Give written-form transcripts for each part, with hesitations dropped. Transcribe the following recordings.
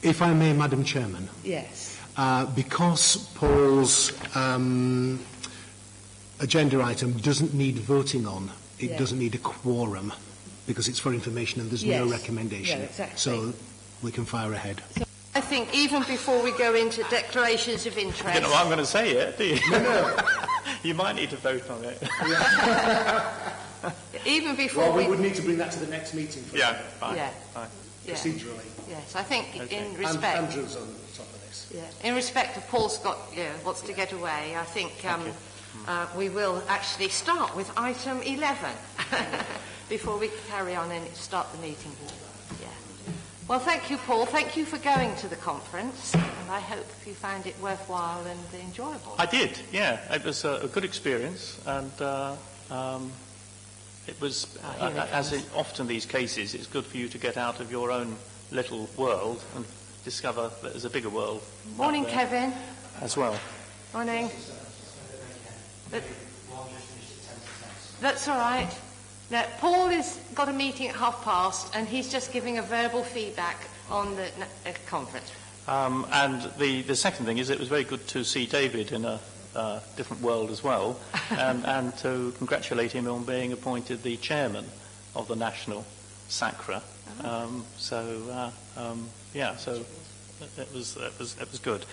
If I may, Madam Chairman. Yes. Because Paul's agenda item doesn't need voting on, it doesn't need a quorum, because it's for information and there's no recommendation. Yeah, exactly. So we can fire ahead. So I think even before we go into declarations of interest... You know what I'm going to say yet, do you? No. You might need to vote on it. Even before we would need to bring that to the next meeting. Fine. Yeah. Fine. Procedurally. Yes, I think in respect... Andrew's on top of this. In respect of Paul Scott wants to get away, I think we will actually start with item 11 before we carry on and start the meeting. Well, thank you, Paul. Thank you for going to the conference, and I hope you found it worthwhile and enjoyable. I did, yeah. It was a good experience, and it was, as in often these cases, it's good for you to get out of your own little world and discover that there's a bigger world. Morning, Kevin. As well. Morning. That's all right. Now, Paul has got a meeting at past, and he's just giving a verbal feedback on the conference. And the second thing is it was very good to see David in a different world as well, and to congratulate him on being appointed the chairman of the National SACRE. So it was good.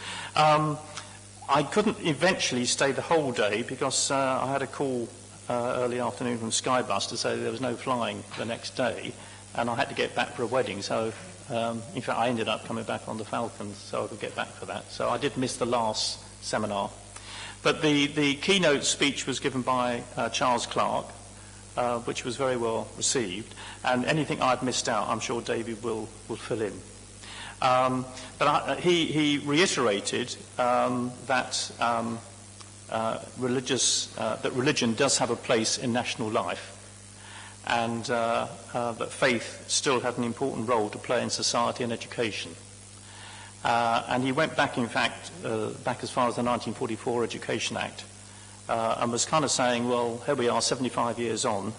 I couldn't eventually stay the whole day because I had a call early afternoon from Skybus to say there was no flying the next day, and I had to get back for a wedding. So, in fact, I ended up coming back on the Falcons so I could get back for that. So I did miss the last seminar. But the keynote speech was given by Charles Clark, which was very well received. And anything I've missed out, I'm sure David will fill in. But he reiterated that religion does have a place in national life, and that faith still had an important role to play in society and education. And he went back, in fact, back as far as the 1944 Education Act, and was kind of saying, well, here we are 75 years on,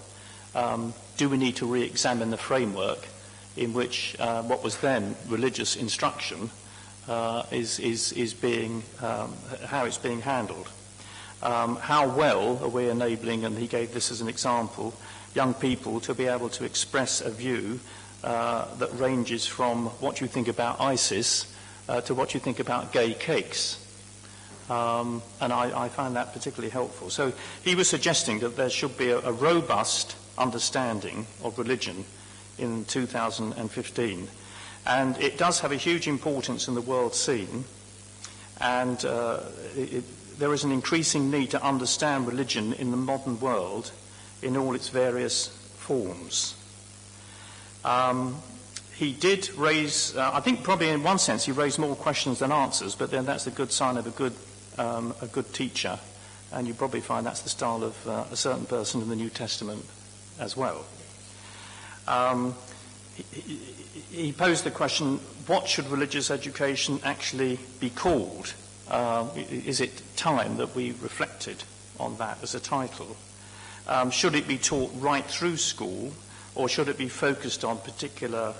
do we need to re-examine the framework in which what was then religious instruction is being, how it's being handled. How well are we enabling, and he gave this as an example, young people to be able to express a view that ranges from what you think about ISIS to what you think about gay cakes. And I find that particularly helpful. So he was suggesting that there should be a robust understanding of religion in 2015. And it does have a huge importance in the world scene, and there is an increasing need to understand religion in the modern world in all its various forms. He did raise, I think probably in one sense he raised more questions than answers, but then that's a good sign of a good teacher, and you probably find that's the style of a certain person in the New Testament as well. He posed the question, what should religious education actually be called? Is it time that we reflected on that as a title? Should it be taught right through school, or should it be focused on particular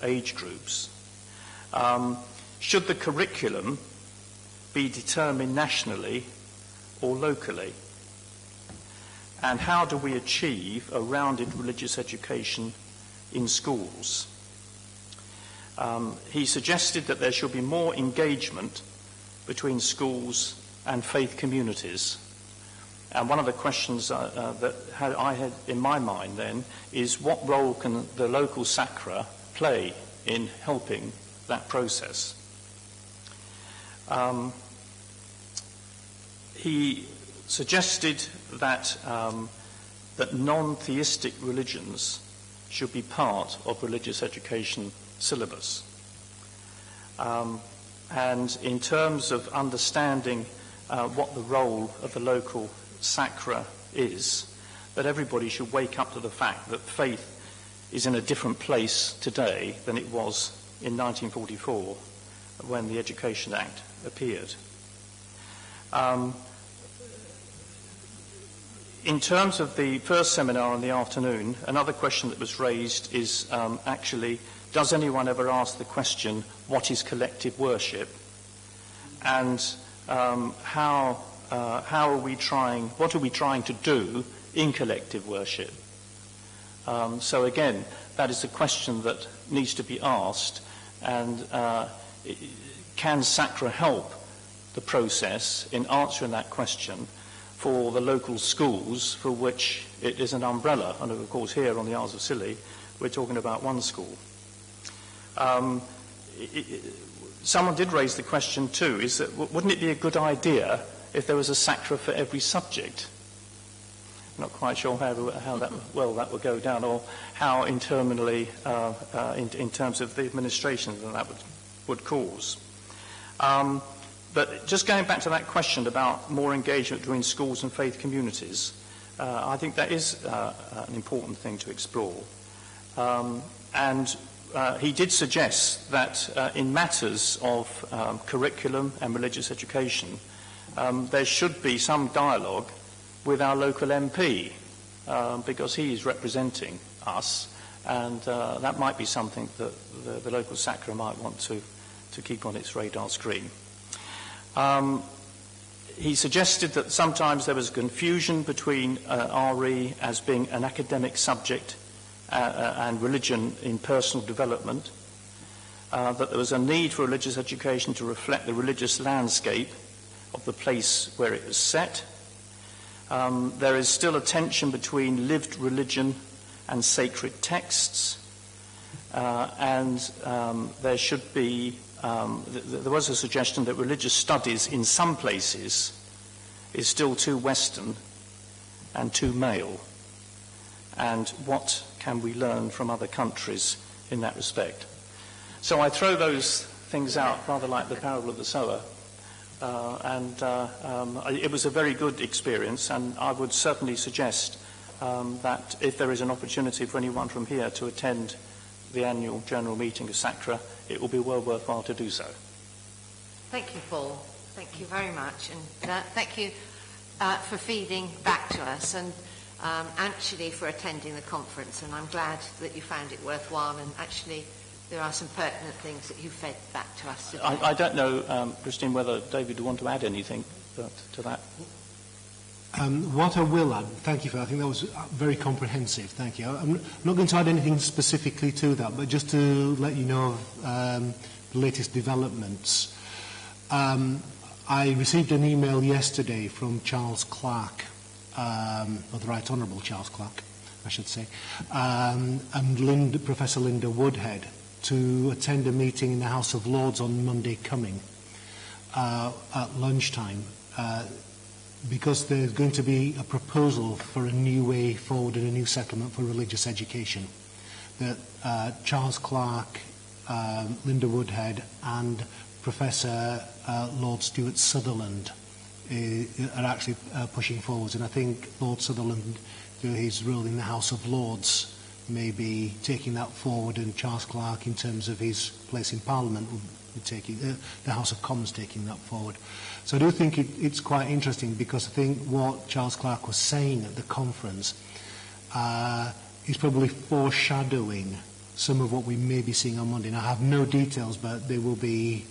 age groups? Should the curriculum be determined nationally or locally? And how do we achieve a rounded religious education in schools? He suggested that there should be more engagement between schools and faith communities. And one of the questions that I had in my mind then is, what role can the local SACRE play in helping that process? He suggested that non-theistic religions should be part of religious education syllabus. And in terms of understanding what the role of the local SACRE is, that everybody should wake up to the fact that faith is in a different place today than it was in 1944 when the Education Act appeared. In terms of the first seminar in the afternoon, another question that was raised is actually, does anyone ever ask the question, what is collective worship? And what are we trying to do in collective worship? So again, that is a question that needs to be asked, and can SACRE help the process in answering that question for the local schools for which it is an umbrella? And of course here on the Isles of Scilly we're talking about one school. Someone did raise the question too, is that wouldn't it be a good idea if there was a SACRE for every subject? I'm not quite sure how that would go down, or how internally, in terms of the administration, that would cause. But just going back to that question about more engagement between schools and faith communities, I think that is an important thing to explore. And he did suggest that in matters of curriculum and religious education, there should be some dialogue with our local MP, because he is representing us, and that might be something that the local SACRE might want to keep on its radar screen. He suggested that sometimes there was confusion between RE as being an academic subject and religion in personal development, that there was a need for religious education to reflect the religious landscape of the place where it was set. There is still a tension between lived religion and sacred texts, and there should be there was a suggestion that religious studies in some places is still too Western and too male, and what can we learn from other countries in that respect? So I throw those things out rather like the parable of the sower, it was a very good experience, and I would certainly suggest that if there is an opportunity for anyone from here to attend the annual general meeting of SACRE, it will be well worthwhile to do so. Thank you, Paul. Thank you very much, and thank you for feeding back to us, and actually for attending the conference. And I'm glad that you found it worthwhile, and actually there are some pertinent things that you fed back to us today. I don't know, Christine, whether David would want to add anything to that. What I will add, thank you for that, I think that was very comprehensive, thank you. I'm not going to add anything specifically to that, but just to let you know of the latest developments. I received an email yesterday from Charles Clark, or the Right Honourable Charles Clark, I should say, and Professor Linda Woodhead, to attend a meeting in the House of Lords on Monday coming at lunchtime, because there's going to be a proposal for a new way forward and a new settlement for religious education. That Charles Clark, Linda Woodhead and Professor Lord Stuart Sutherland are actually pushing forwards, and I think Lord Sutherland, through his role in the House of Lords, may be taking that forward, and Charles Clark, in terms of his place in Parliament, will be taking the House of Commons taking that forward. So I do think it's quite interesting, because I think what Charles Clark was saying at the conference is probably foreshadowing some of what we may be seeing on Monday. And I have no details, but they will be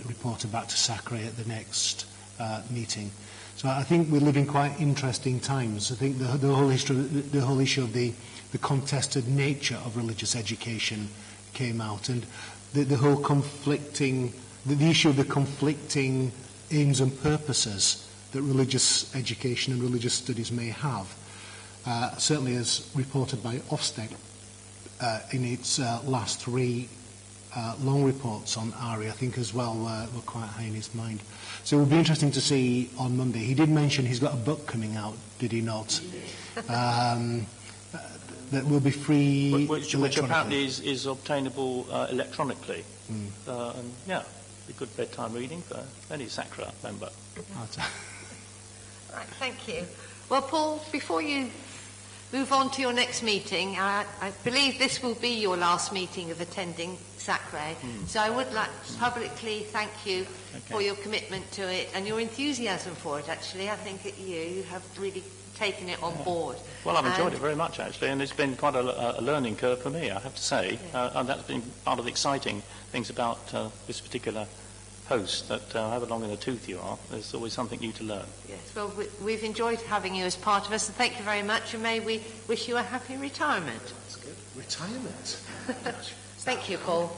reported back to SACRE at the next meeting. So I think we live in quite interesting times. I think the whole issue of the contested nature of religious education came out, and the whole conflicting, the issue of the conflicting aims and purposes that religious education and religious studies may have, certainly as reported by Ofsted in its last three long reports on ARI, I think as well were quite high in his mind. So it will be interesting to see on Monday. He did mention he's got a book coming out, did he not? That will be free, which apparently is obtainable electronically. And yeah, a good bedtime reading for any SACRE member. Right, thank you. Well, Paul, before you move on to your next meeting, I believe this will be your last meeting of attending SACRE, so I would like to publicly thank you for your commitment to it and your enthusiasm for it, actually. I think you have really taken it on board. Well, I've enjoyed it very much, actually, and it's been quite a learning curve for me, I have to say. And that's been part of the exciting things about this particular post, that however long in the tooth you are, there's always something new to learn. Yes, well, we've enjoyed having you as part of us, and thank you very much, and may we wish you a happy retirement. That's good. Retirement. Thank you, Paul.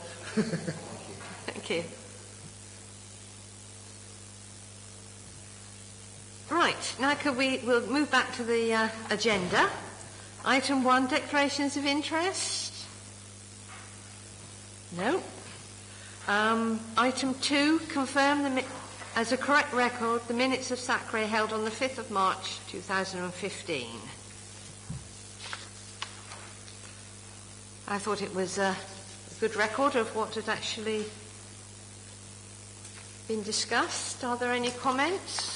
Thank you. Right, now we'll move back to the agenda. Item 1, declarations of interest. No. Item 2, confirm as a correct record the minutes of SACRE held on the 5th of March 2015. I thought it was a good record of what had actually been discussed. Are there any comments?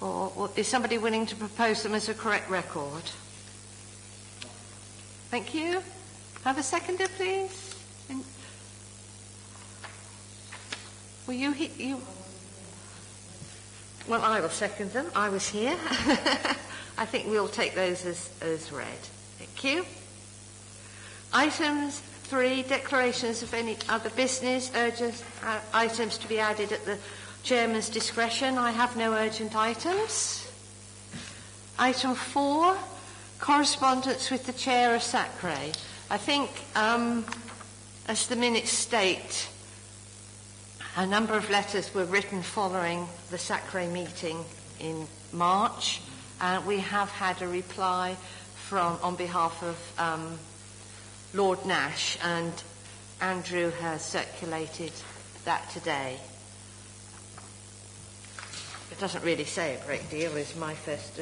Or is somebody willing to propose them as a correct record? Thank you. Have a seconder, please. Will you? Well, I will second them. I was here. I think we'll take those as read. Thank you. Items 3, declarations of any other business, urgent items to be added at the Chairman's discretion. I have no urgent items. Item 4, correspondence with the Chair of SACRE. I think, as the minutes state, a number of letters were written following the SACRE meeting in March, and we have had a reply on behalf of Lord Nash, and Andrew has circulated that today. It doesn't really say a great deal, is my first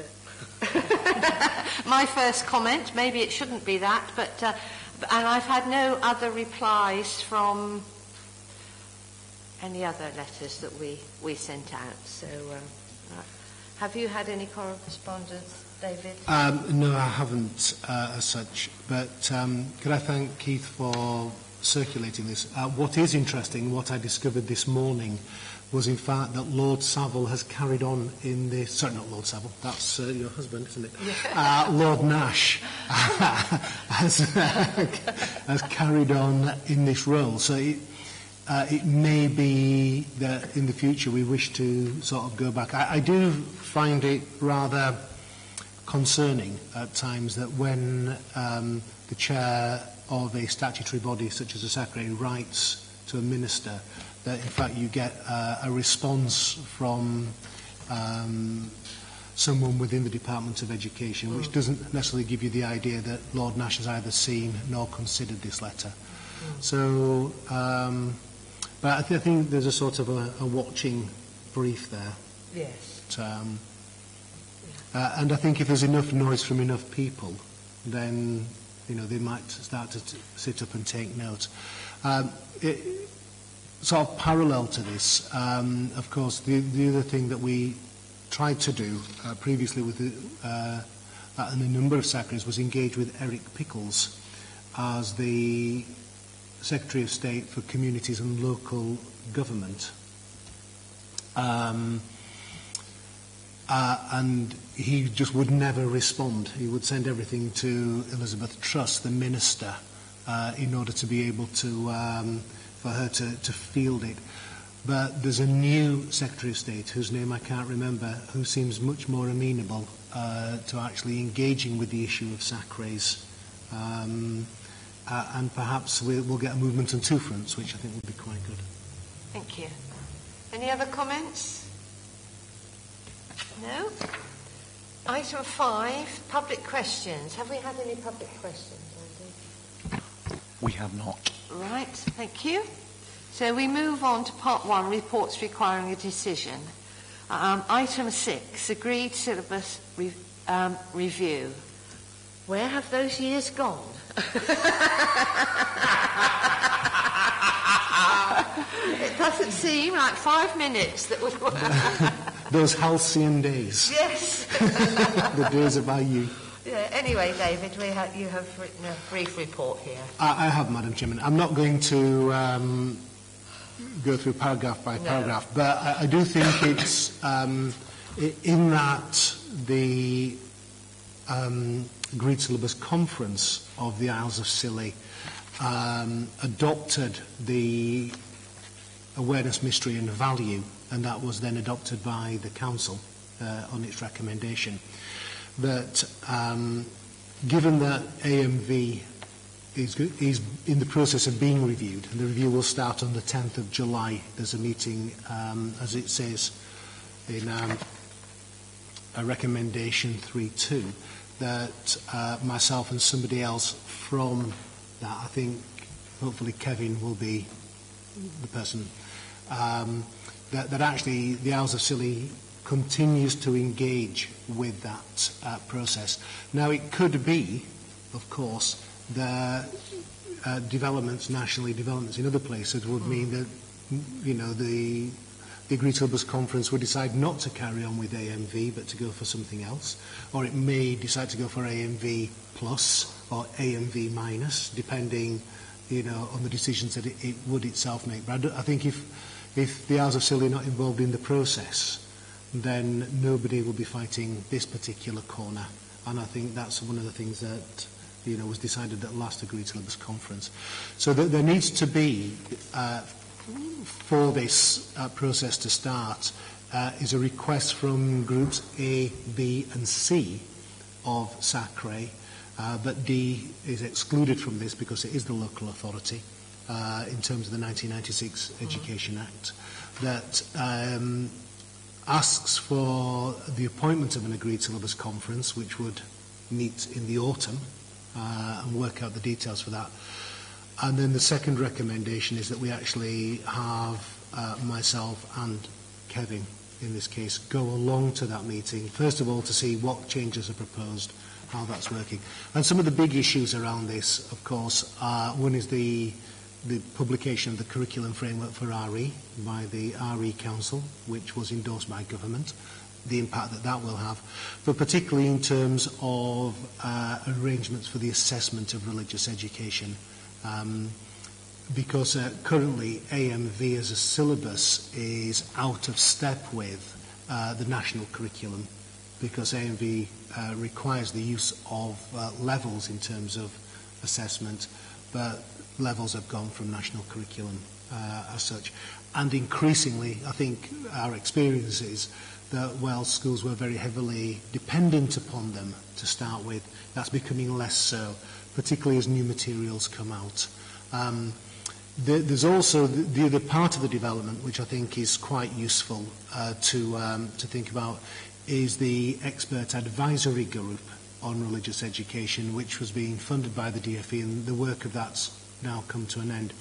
my first comment. Maybe it shouldn't be that, but and I've had no other replies from any other letters that we sent out. So, have you had any correspondence, David? No, I haven't as such. But could I thank Keith for circulating this? What is interesting, what I discovered this morning, was in fact that Lord Savile has carried on in this... Sorry, not Lord Savile, that's your husband, isn't it? Yeah. Lord Nash has carried on in this role. So it may be that in the future we wish to sort of go back. I do find it rather concerning at times that when the chair of a statutory body such as the SACRE writes to a minister, that in fact you get a response from someone within the Department of Education, which doesn't necessarily give you the idea that Lord Nash has either seen nor considered this letter. So, but I think there's a sort of a watching brief there. Yes. And I think if there's enough noise from enough people, then they might start to sit up and take note. Sort of parallel to this, of course, the other thing that we tried to do previously with and a number of SACREs was engage with Eric Pickles as the Secretary of State for Communities and Local Government. And he just would never respond. He would send everything to Elizabeth Truss, the Minister, in order to be able to... for her to field it. But there's a new Secretary of State, whose name I can't remember, who seems much more amenable to actually engaging with the issue of SACREs. And perhaps we'll get a movement on two fronts, which I think will be quite good. Thank you. Any other comments? No? Item 5, public questions. Have we had any public questions, Andy? We have not. Right, thank you. So we move on to part 1, reports requiring a decision. Item 6, agreed syllabus review. Where have those years gone? It doesn't seem like 5 minutes that would work. Those halcyon days. Yes. The days of our youth. Yeah, anyway, David, you have written a brief report here. I have, Madam Chairman. I'm not going to go through paragraph by paragraph, but I do think it's in that the Agreed Syllabus Conference of the Isles of Scilly adopted the awareness, mystery and value, and that was then adopted by the Council on its recommendation, that given that AMV is in the process of being reviewed, and the review will start on the 10th of July. There's a meeting, as it says in a recommendation 3.2, that myself and somebody else from that, I think hopefully Kevin will be the person, that actually the Isles of Scilly continues to engage with that process. Now it could be, of course, the developments nationally, developments in other places would mean that, you know, the Agreed Syllabus Conference would decide not to carry on with AMV but to go for something else, or it may decide to go for AMV plus or AMV minus, depending, you know, on the decisions that it would itself make. But I think if the Isles of Scilly are not involved in the process, then nobody will be fighting this particular corner, and I think that's one of the things that, you know, was decided at last Agreed Syllabus Conference. So there needs to be, for this process to start, is a request from groups A, B and C of SACRE, but D is excluded from this because it is the local authority in terms of the 1996 Education Act, that asks for the appointment of an Agreed Syllabus Conference, which would meet in the autumn and work out the details for that. And then the second recommendation is that we actually have myself and Kevin, in this case, go along to that meeting, first of all to see what changes are proposed, how that's working. And some of the big issues around this, of course, one is the publication of the curriculum framework for RE by the RE Council, which was endorsed by government, the impact that that will have, but particularly in terms of arrangements for the assessment of religious education. Because currently AMV as a syllabus is out of step with the national curriculum, because AMV requires the use of levels in terms of assessment, but levels have gone from national curriculum as such. And increasingly, I think our experience is that while schools were very heavily dependent upon them to start with, that's becoming less so, particularly as new materials come out. There's also the other part of the development, which I think is quite useful to think about, is the expert advisory group on religious education, which was being funded by the DFE, and the work of that's now come to an end.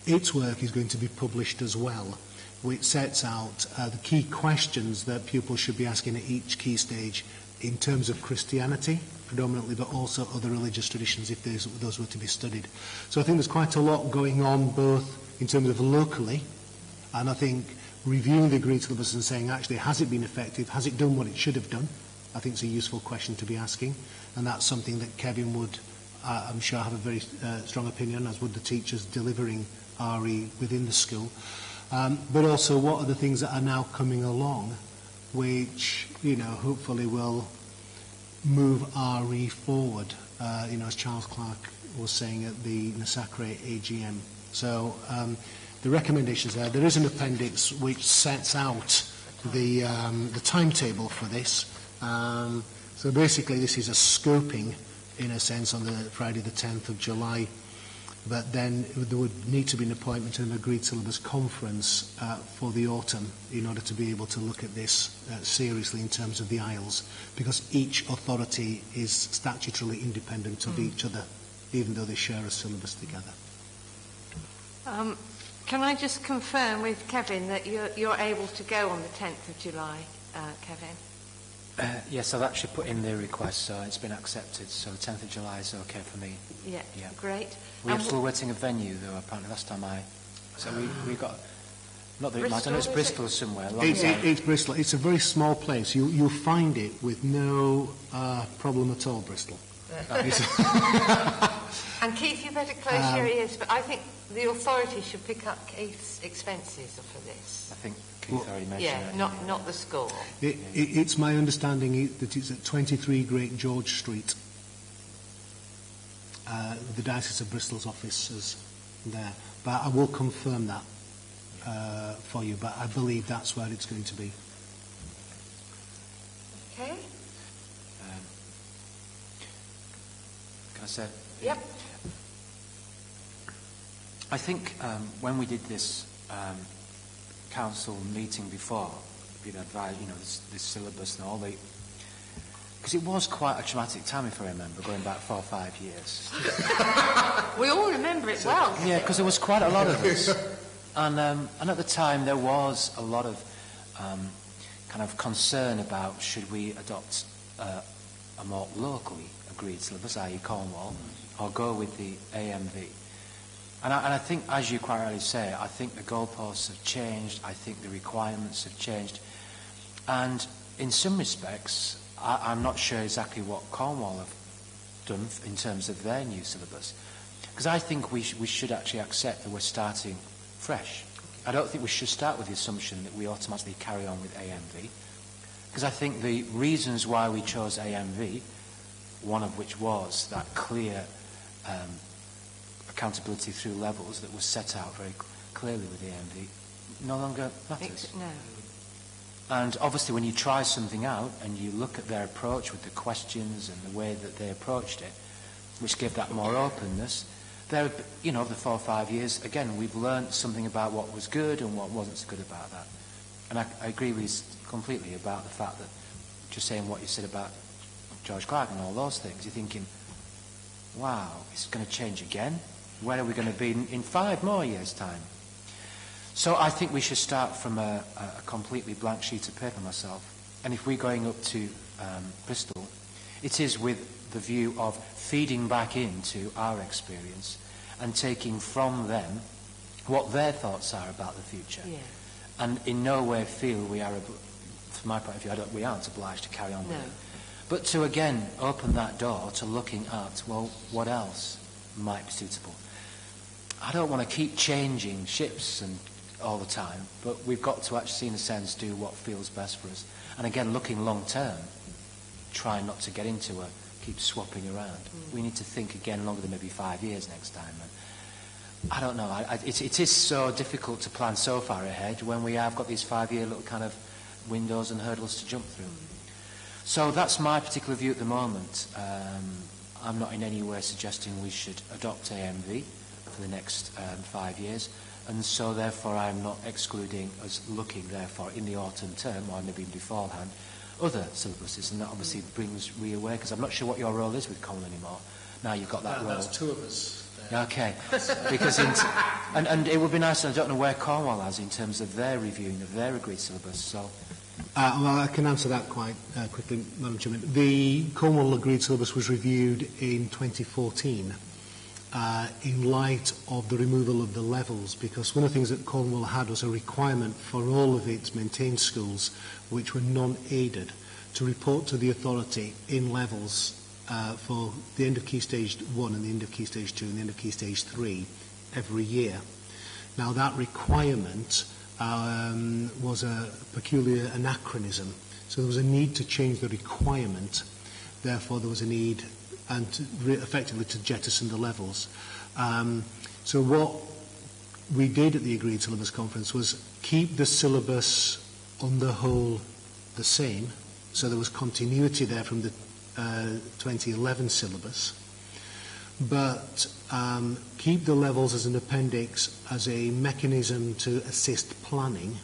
Its work is going to be published as well, which sets out the key questions that pupils should be asking at each key stage in terms of Christianity, predominantly, but also other religious traditions if those were to be studied. So I think there's quite a lot going on, both in terms of locally, and I think reviewing the Agreed Syllabus and saying, actually, has it been effective? Has it done what it should have done? I think it's a useful question to be asking, and that's something that Kevin would, I'm sure, have a very strong opinion, as would the teachers delivering RE within the school. But also, what are the things that are now coming along, which, you know, hopefully will move RE forward, you know, as Charles Clark was saying at the SACRE AGM. So the recommendations there is an appendix which sets out the timetable for this. So basically this is a scoping, in a sense, on the Friday the 10th of July, but then there would need to be an appointment and an Agreed Syllabus Conference for the autumn in order to be able to look at this seriously in terms of the Isles, because each authority is statutorily independent of each other, even though they share a syllabus together. Can I just confirm with Kevin that you're able to go on the 10th of July, Kevin? Yes, I've actually put in the request, so it's been accepted, so the 10th of July is okay for me. Yeah. Great. We're still waiting a venue, though, apparently, last time we got, not that it matters, I know it's Bristol somewhere. It's Bristol. It's a very small place. You'll find it with no problem at all, Bristol. And Keith, you better close your ears, but I think the authority should pick up Keith's expenses for this. I think Keith already mentioned Yeah, that. not the school. It's my understanding that it's at 23 Great George Street. The Diocese of Bristol's office is there. But I will confirm that for you, but I believe that's where it's going to be. Okay. Can I say? Yep. I think when we did this council meeting before, we'd advised, this syllabus and all the... Because it was quite a traumatic time, if I remember, going back 4 or 5 years. We all remember it well. Yeah, because there was quite a lot of us. And at the time, there was a lot of kind of concern about should we adopt a more locally agreed syllabus, i.e. Cornwall, or go with the AMV. And I think, as you quite rightly say, I think the goalposts have changed, I think the requirements have changed. And in some respects, I'm not sure exactly what Cornwall have done in terms of their new syllabus. Because I think we should actually accept that we're starting fresh. I don't think we should start with the assumption that we automatically carry on with AMV. Because I think the reasons why we chose AMV, one of which was that clear accountability through levels that was set out very clearly with AMV, no longer matters. No. And obviously when you try something out and you look at their approach with the questions and the way that they approached it, which gave that more openness, there, over the 4 or 5 years, again, we've learned something about what was good and what wasn't so good about that. And I agree with you completely about the fact that, just saying what you said about George Clark and all those things, you're thinking, wow, it's going to change again? Where are we going to be in 5 more years' time? So I think we should start from a completely blank sheet of paper myself. And if we're going up to Bristol, it is with the view of feeding back into our experience and taking from them what their thoughts are about the future. Yeah. And in no way feel we are, from my point of view, we aren't obliged to carry on with it. But to again open that door to looking at, well, what else might be suitable. I don't want to keep changing ships and all the time, but we've got to actually, in a sense, do what feels best for us. And again, looking long term, try not to get into keep swapping around. We need to think again longer than maybe 5 years next time. And I don't know. It is so difficult to plan so far ahead when we have got these 5-year little kind of windows and hurdles to jump through. So that's my particular view at the moment. I'm not in any way suggesting we should adopt AMV for the next 5 years. And so, therefore, I'm not excluding us looking, therefore, in the autumn term, or maybe beforehand, other syllabuses. And that obviously brings me away, because I'm not sure what your role is with Colin anymore. Now you've got that role. That's 2 of us. Okay. Because and it would be nice, I don't know where Cornwall has in terms of their reviewing of their agreed syllabus. So. Well, I can answer that quite quickly, Madam Chairman. The Cornwall agreed syllabus was reviewed in 2014. In light of the removal of the levels, because one of the things that Cornwall had was a requirement for all of its maintained schools, which were non-aided, to report to the authority in levels for the end of Key Stage 1 and the end of Key Stage 2 and the end of Key Stage 3 every year. Now that requirement was a peculiar anachronism, so there was a need to change the requirement, therefore there was a need and effectively to jettison the levels. So what we did at the Agreed Syllabus Conference was keep the syllabus on the whole the same, so there was continuity there from the 2011 syllabus, but keep the levels as an appendix as a mechanism to assist planning,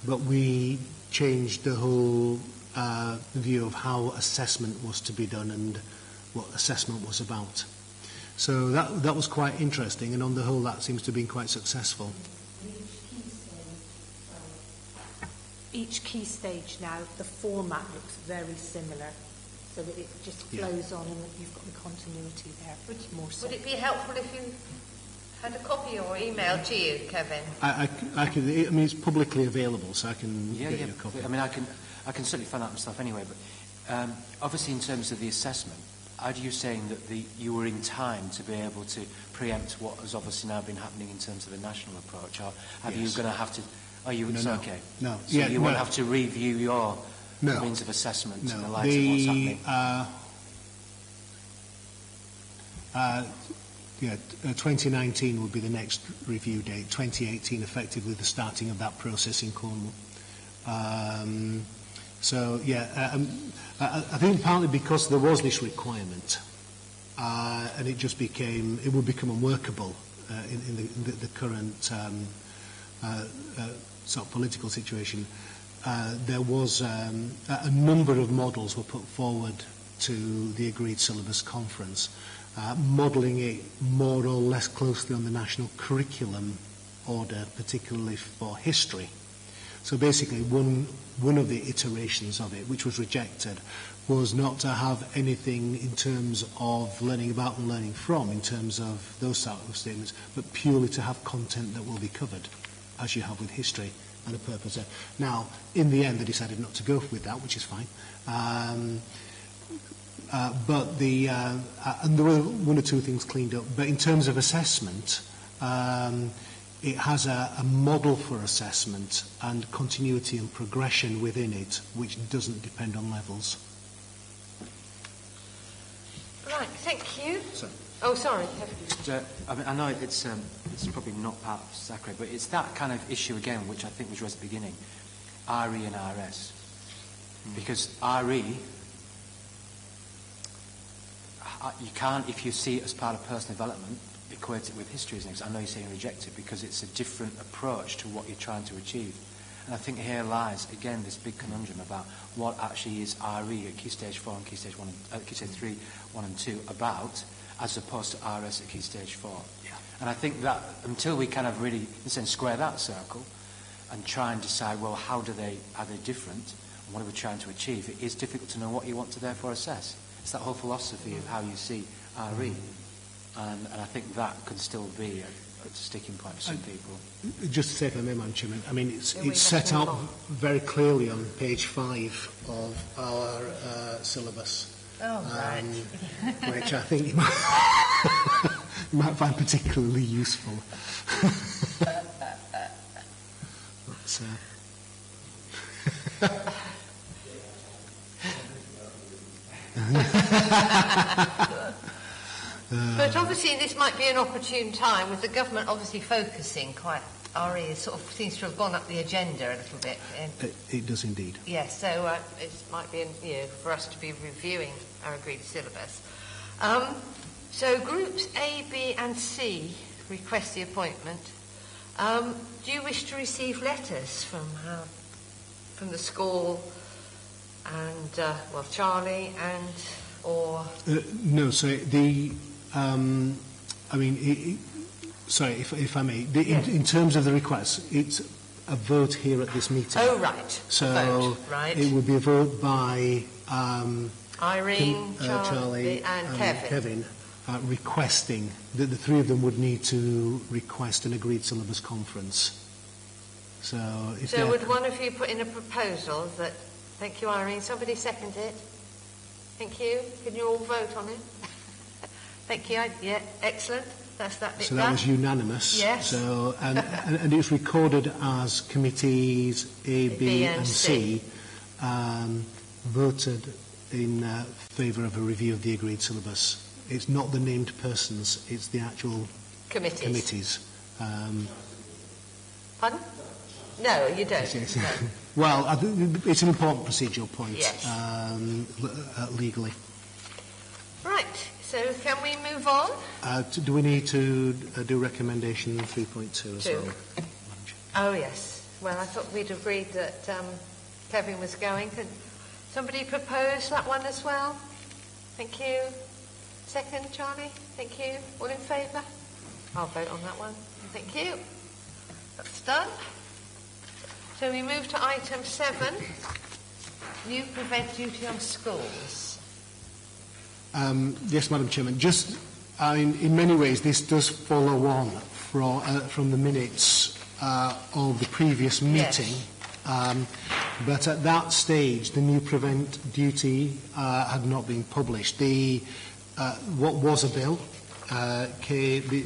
but we changed the whole view of how assessment was to be done and what assessment was about. So that was quite interesting, and on the whole that seems to have been quite successful. Each key stage now, the format looks very similar, so that it just flows on and you've got the continuity there, which is more so. Would it be helpful if you had a copy or emailed to you, Kevin? I mean, it's publicly available, so I can get you a copy. I mean, I can certainly find out myself anyway, but obviously in terms of the assessment, are you saying that you were in time to be able to preempt what has obviously now been happening in terms of the national approach, or are you going to have to Oh, it's no. okay. No. So Yeah, you won't have to review your means of assessment in the light of what's happening. 2019 will be the next review date. 2018, effectively, the starting of that process in Cornwall. I think partly because there was this requirement, and it would become unworkable in the current sort of political situation. There was a number of models were put forward to the agreed syllabus conference, modelling it more or less closely on the national curriculum order, particularly for history. So basically, one of the iterations of it, which was rejected, was not to have anything in terms of learning about and learning from, in terms of those sort of statements, but purely to have content that will be covered, as you have with history, and a purpose there. Now, in the end, they decided not to go with that, which is fine. And there were one or two things cleaned up. But in terms of assessment, it has a model for assessment and continuity and progression within it, which doesn't depend on levels. Right, thank you. Sorry. Oh, sorry. I know it's probably not part of SACRE, but it's that kind of issue again, which I think was raised at the beginning, RE and RS. Because RE, you can't, if you see it as part of personal development, equate it with history as an example. I know you're saying reject it because it's a different approach to what you're trying to achieve. And I think here lies, again, this big conundrum about what actually is RE at Key Stage 4 and Key Stage 3, 1 and 2 about, as opposed to RS at Key Stage 4. Yeah. And I think that until we kind of really, in a sense, square that circle and try and decide, well, are they different, and what are we trying to achieve, it is difficult to know what you want to therefore assess. It's that whole philosophy of how you see RE. And I think that could still be a sticking point for some people. Just to say, if I may, Madam Chairman, I mean, it's set out very clearly on page 5 of our syllabus. Oh, right. Which I think you might find particularly useful. But obviously this might be an opportune time, with the government obviously focusing quite, RE sort of seems to have gone up the agenda a little bit. It does indeed. Yes, so it might be for us to be reviewing our agreed syllabus. So groups A, B and C request the appointment. Do you wish to receive letters from the school and, Charlie or... No, so sorry, if I may, in terms of the request, it's a vote here at this meeting. Oh, right. So right. It would be a vote by Irene, Charlie and Kevin requesting that the three of them would need to request an agreed syllabus conference. So would one of you put in a proposal that... Thank you, Irene. Somebody second it. Thank you. Can you all vote on it? Thank you. Yeah, excellent. That's that bit. So that was unanimous. Yes. So and it's recorded as committees A, B and C voted in favour of a review of the agreed syllabus. It's not the named persons; it's the actual committees. Pardon? No, you don't. Yes. No. Well, it's an important procedural point. Yes. Legally. Right. So can we move on? Do we need to do recommendation 3.2 as well? Oh, yes. Well, I thought we'd agreed that Kevin was going. Could somebody propose that one as well? Thank you. Second, Charlie? Thank you. All in favour? I'll vote on that one. Thank you. That's done. So we move to item 7, new prevent duty on schools. Yes, Madam Chairman. In many ways, this does follow on from the minutes of the previous meeting. Yes. But at that stage, the new prevent duty had not been published. What was a bill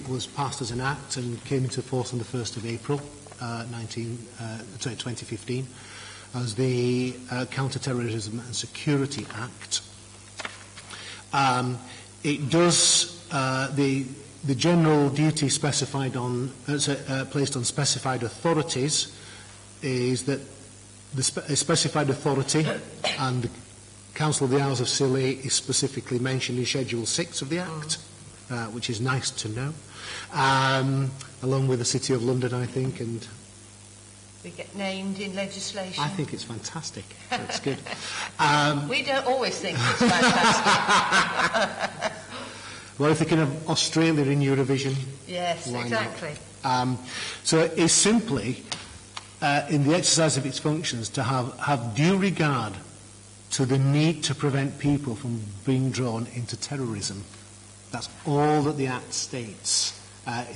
was passed as an act and came into force on the 1st of April. 2015 as the Counter-Terrorism and Security Act. It does the general duty specified on placed on specified authorities is that a specified authority, and the Council of the Isles of Scilly is specifically mentioned in Schedule 6 of the Act, which is nice to know, along with the City of London, I think, and we get named in legislation. I think it's fantastic. It's good. We don't always think it's fantastic. Well, if you can have Australia in Eurovision, yes, exactly. So it's simply, in the exercise of its functions, to have due regard to the need to prevent people from being drawn into terrorism. That's all that the Act states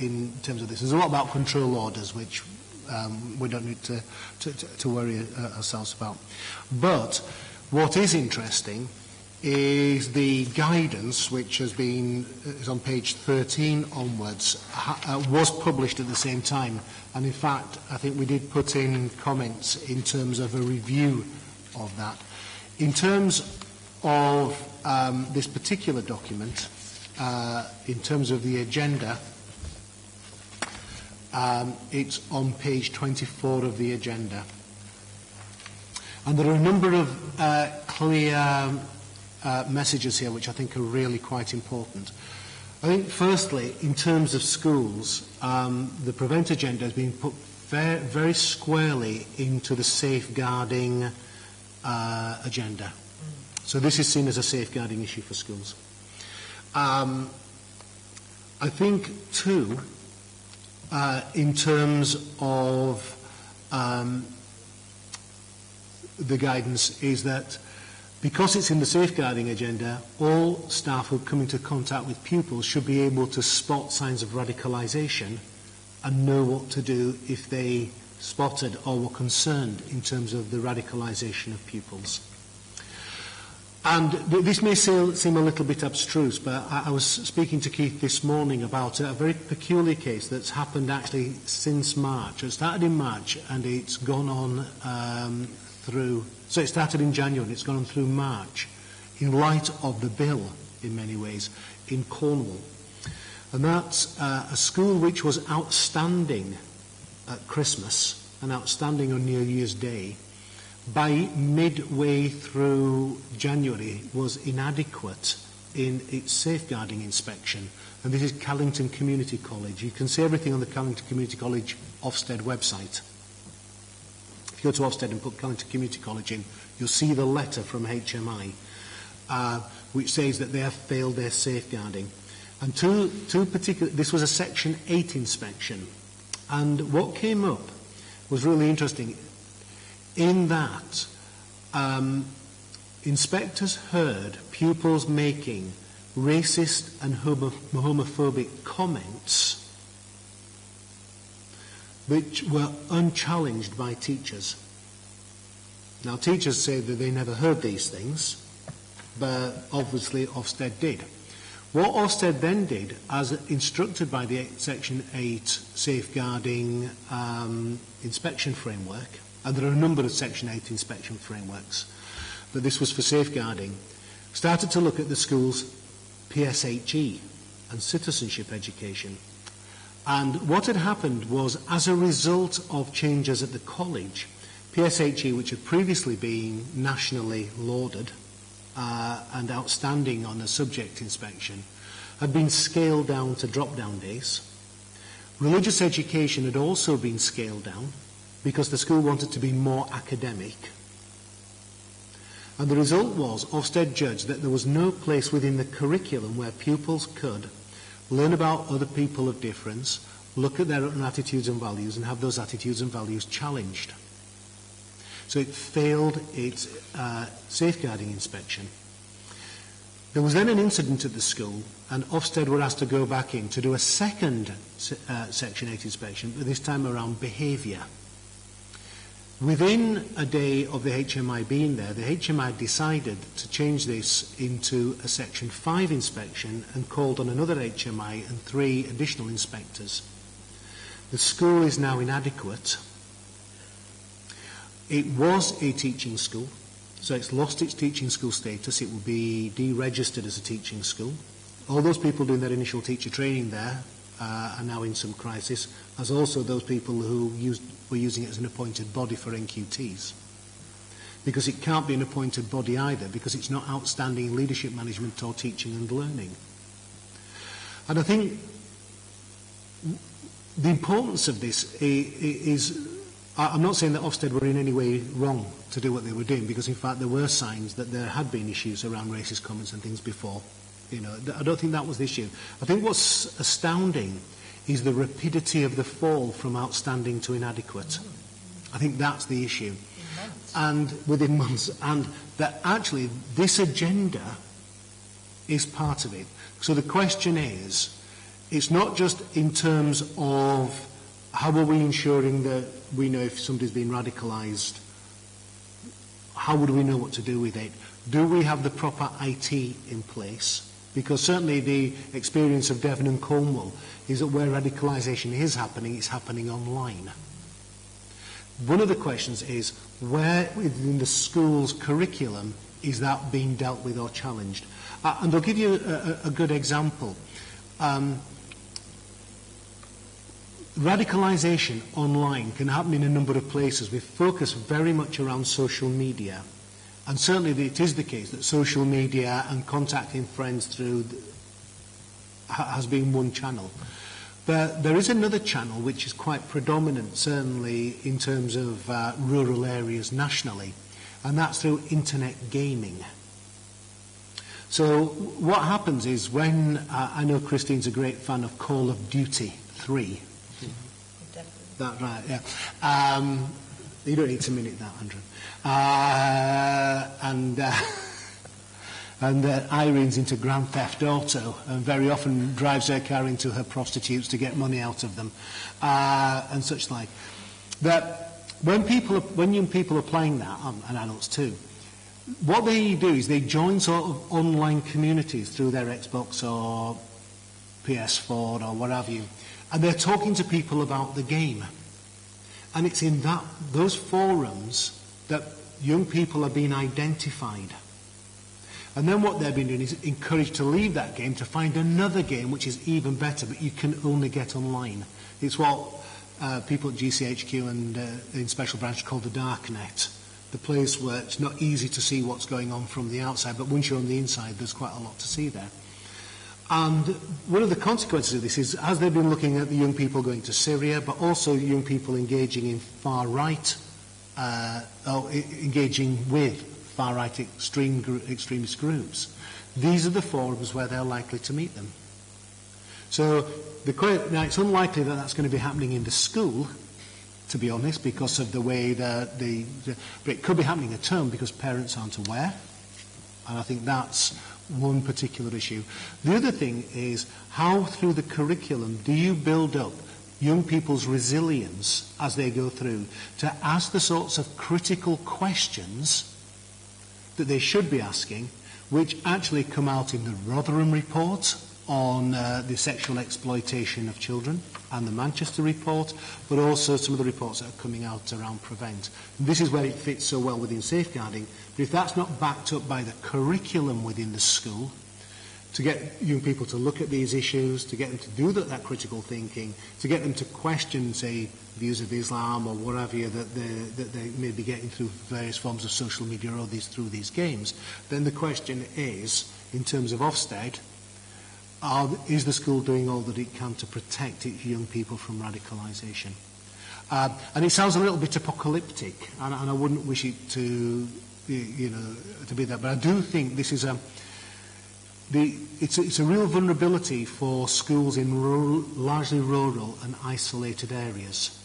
in terms of this. There's a lot about control orders, which we don't need to worry ourselves about. But what is interesting is the guidance, which is on page 13 onwards, was published at the same time. And in fact, I think we did put in comments in terms of a review of that. In terms of this particular document, in terms of the agenda, it's on page 24 of the agenda. And there are a number of clear messages here which I think are really quite important. I think firstly, in terms of schools, the Prevent agenda has been put very squarely into the safeguarding agenda. So this is seen as a safeguarding issue for schools. I think too, in terms of the guidance, is that because it's in the safeguarding agenda, all staff who come into contact with pupils should be able to spot signs of radicalisation and know what to do if they spotted or were concerned in terms of the radicalisation of pupils. And this may seem a little bit abstruse, but I was speaking to Keith this morning about a very peculiar case that's happened actually since March. It started in March and it's gone on through... So it started in January and it's gone on through March, in light of the bill, in many ways, in Cornwall. And that's a school which was outstanding at Christmas and outstanding on New Year's Day. By midway through January was inadequate in its safeguarding inspection. And this is Callington Community College. You can see everything on the Callington Community College Ofsted website. If you go to Ofsted and put Callington Community College in, you'll see the letter from HMI, which says that they have failed their safeguarding. And two particular, this was a Section 8 inspection. And what came up was really interesting. In that, inspectors heard pupils making racist and homophobic comments which were unchallenged by teachers. Now, teachers say that they never heard these things, but obviously Ofsted did. What Ofsted then did, as instructed by the Section 8 safeguarding inspection framework, and there are a number of Section 8 inspection frameworks, but this was for safeguarding, started to look at the school's PSHE and citizenship education. And what had happened was, as a result of changes at the college, PSHE, which had previously been nationally lauded and outstanding on the subject inspection, had been scaled down to drop-down days. Religious education had also been scaled down because the school wanted to be more academic. And the result was, Ofsted judged that there was no place within the curriculum where pupils could learn about other people of difference, look at their own attitudes and values, and have those attitudes and values challenged. So it failed its safeguarding inspection. There was then an incident at the school, and Ofsted were asked to go back in to do a second Section 8 inspection, but this time around behaviour. Within a day of the HMI being there, the HMI decided to change this into a Section 5 inspection and called on another HMI and 3 additional inspectors The school is now inadequate. It was a teaching school, so it's lost its teaching school status. It will be deregistered as a teaching school. All those people doing their initial teacher training there are now in some crisis, as also those people who were using it as an appointed body for NQTs. Because it can't be an appointed body either, because it's not outstanding leadership management or teaching and learning. And I think the importance of this is, I'm not saying that Ofsted were in any way wrong to do what they were doing, because in fact there were signs that there had been issues around racist comments and things before. I don't think that was the issue. I think what's astounding is the rapidity of the fall from outstanding to inadequate. I think that's the issue. And within months, and that actually this agenda is part of it. So the question is, it's not just in terms of how are we ensuring that we know if somebody's been radicalised, how would we know what to do with it? Do we have the proper IT in place? Because certainly the experience of Devon and Cornwall is that where radicalisation is happening, it's happening online. One of the questions is, where within the school's curriculum is that being dealt with or challenged? And I'll give you a good example. Radicalisation online can happen in a number of places. We focus very much around social media. And certainly it is the case that social media and contacting friends through has been one channel. But there is another channel which is quite predominant, certainly in terms of rural areas nationally, and that's through internet gaming. So what happens is when, I know Christine's a great fan of Call of Duty 3. That's right, yeah. You don't need to minute that, Andrew. And Irene's into Grand Theft Auto and very often drives her car into her prostitutes to get money out of them and such like. That when young people are playing that, and adults too, what they do is they join sort of online communities through their Xbox or PS4 or what have you, and they're talking to people about the game. And it's in those forums that young people are being identified. And then what they've been doing is encouraged to leave that game to find another game which is even better, but you can only get online. It's what people at GCHQ and in Special Branch call the dark net, the place where it's not easy to see what's going on from the outside, but once you're on the inside, there's quite a lot to see there. And one of the consequences of this is, as they've been looking at the young people going to Syria, but also young people engaging in far-right, or engaging with far-right extremist groups, these are the forums where they're likely to meet them. So now it's unlikely that that's going to be happening in the school, to be honest, because of the way that but it could be happening at home because parents aren't aware. And I think that's one particular issue. The other thing is, how through the curriculum do you build up young people's resilience as they go through to ask the sorts of critical questions that they should be asking, which actually come out in the Rotherham report on the sexual exploitation of children and the Manchester report, but also some of the reports that are coming out around Prevent. And this is where it fits so well within safeguarding, but if that's not backed up by the curriculum within the school, to get young people to look at these issues, to get them to do that critical thinking, to get them to question, say, views of Islam or what have you that they may be getting through various forms of social media or through these games, then the question is, in terms of Ofsted, is the school doing all that it can to protect its young people from radicalisation? And it sounds a little bit apocalyptic, and I wouldn't wish it to be that, but I do think this is it's a real vulnerability for schools in largely rural and isolated areas.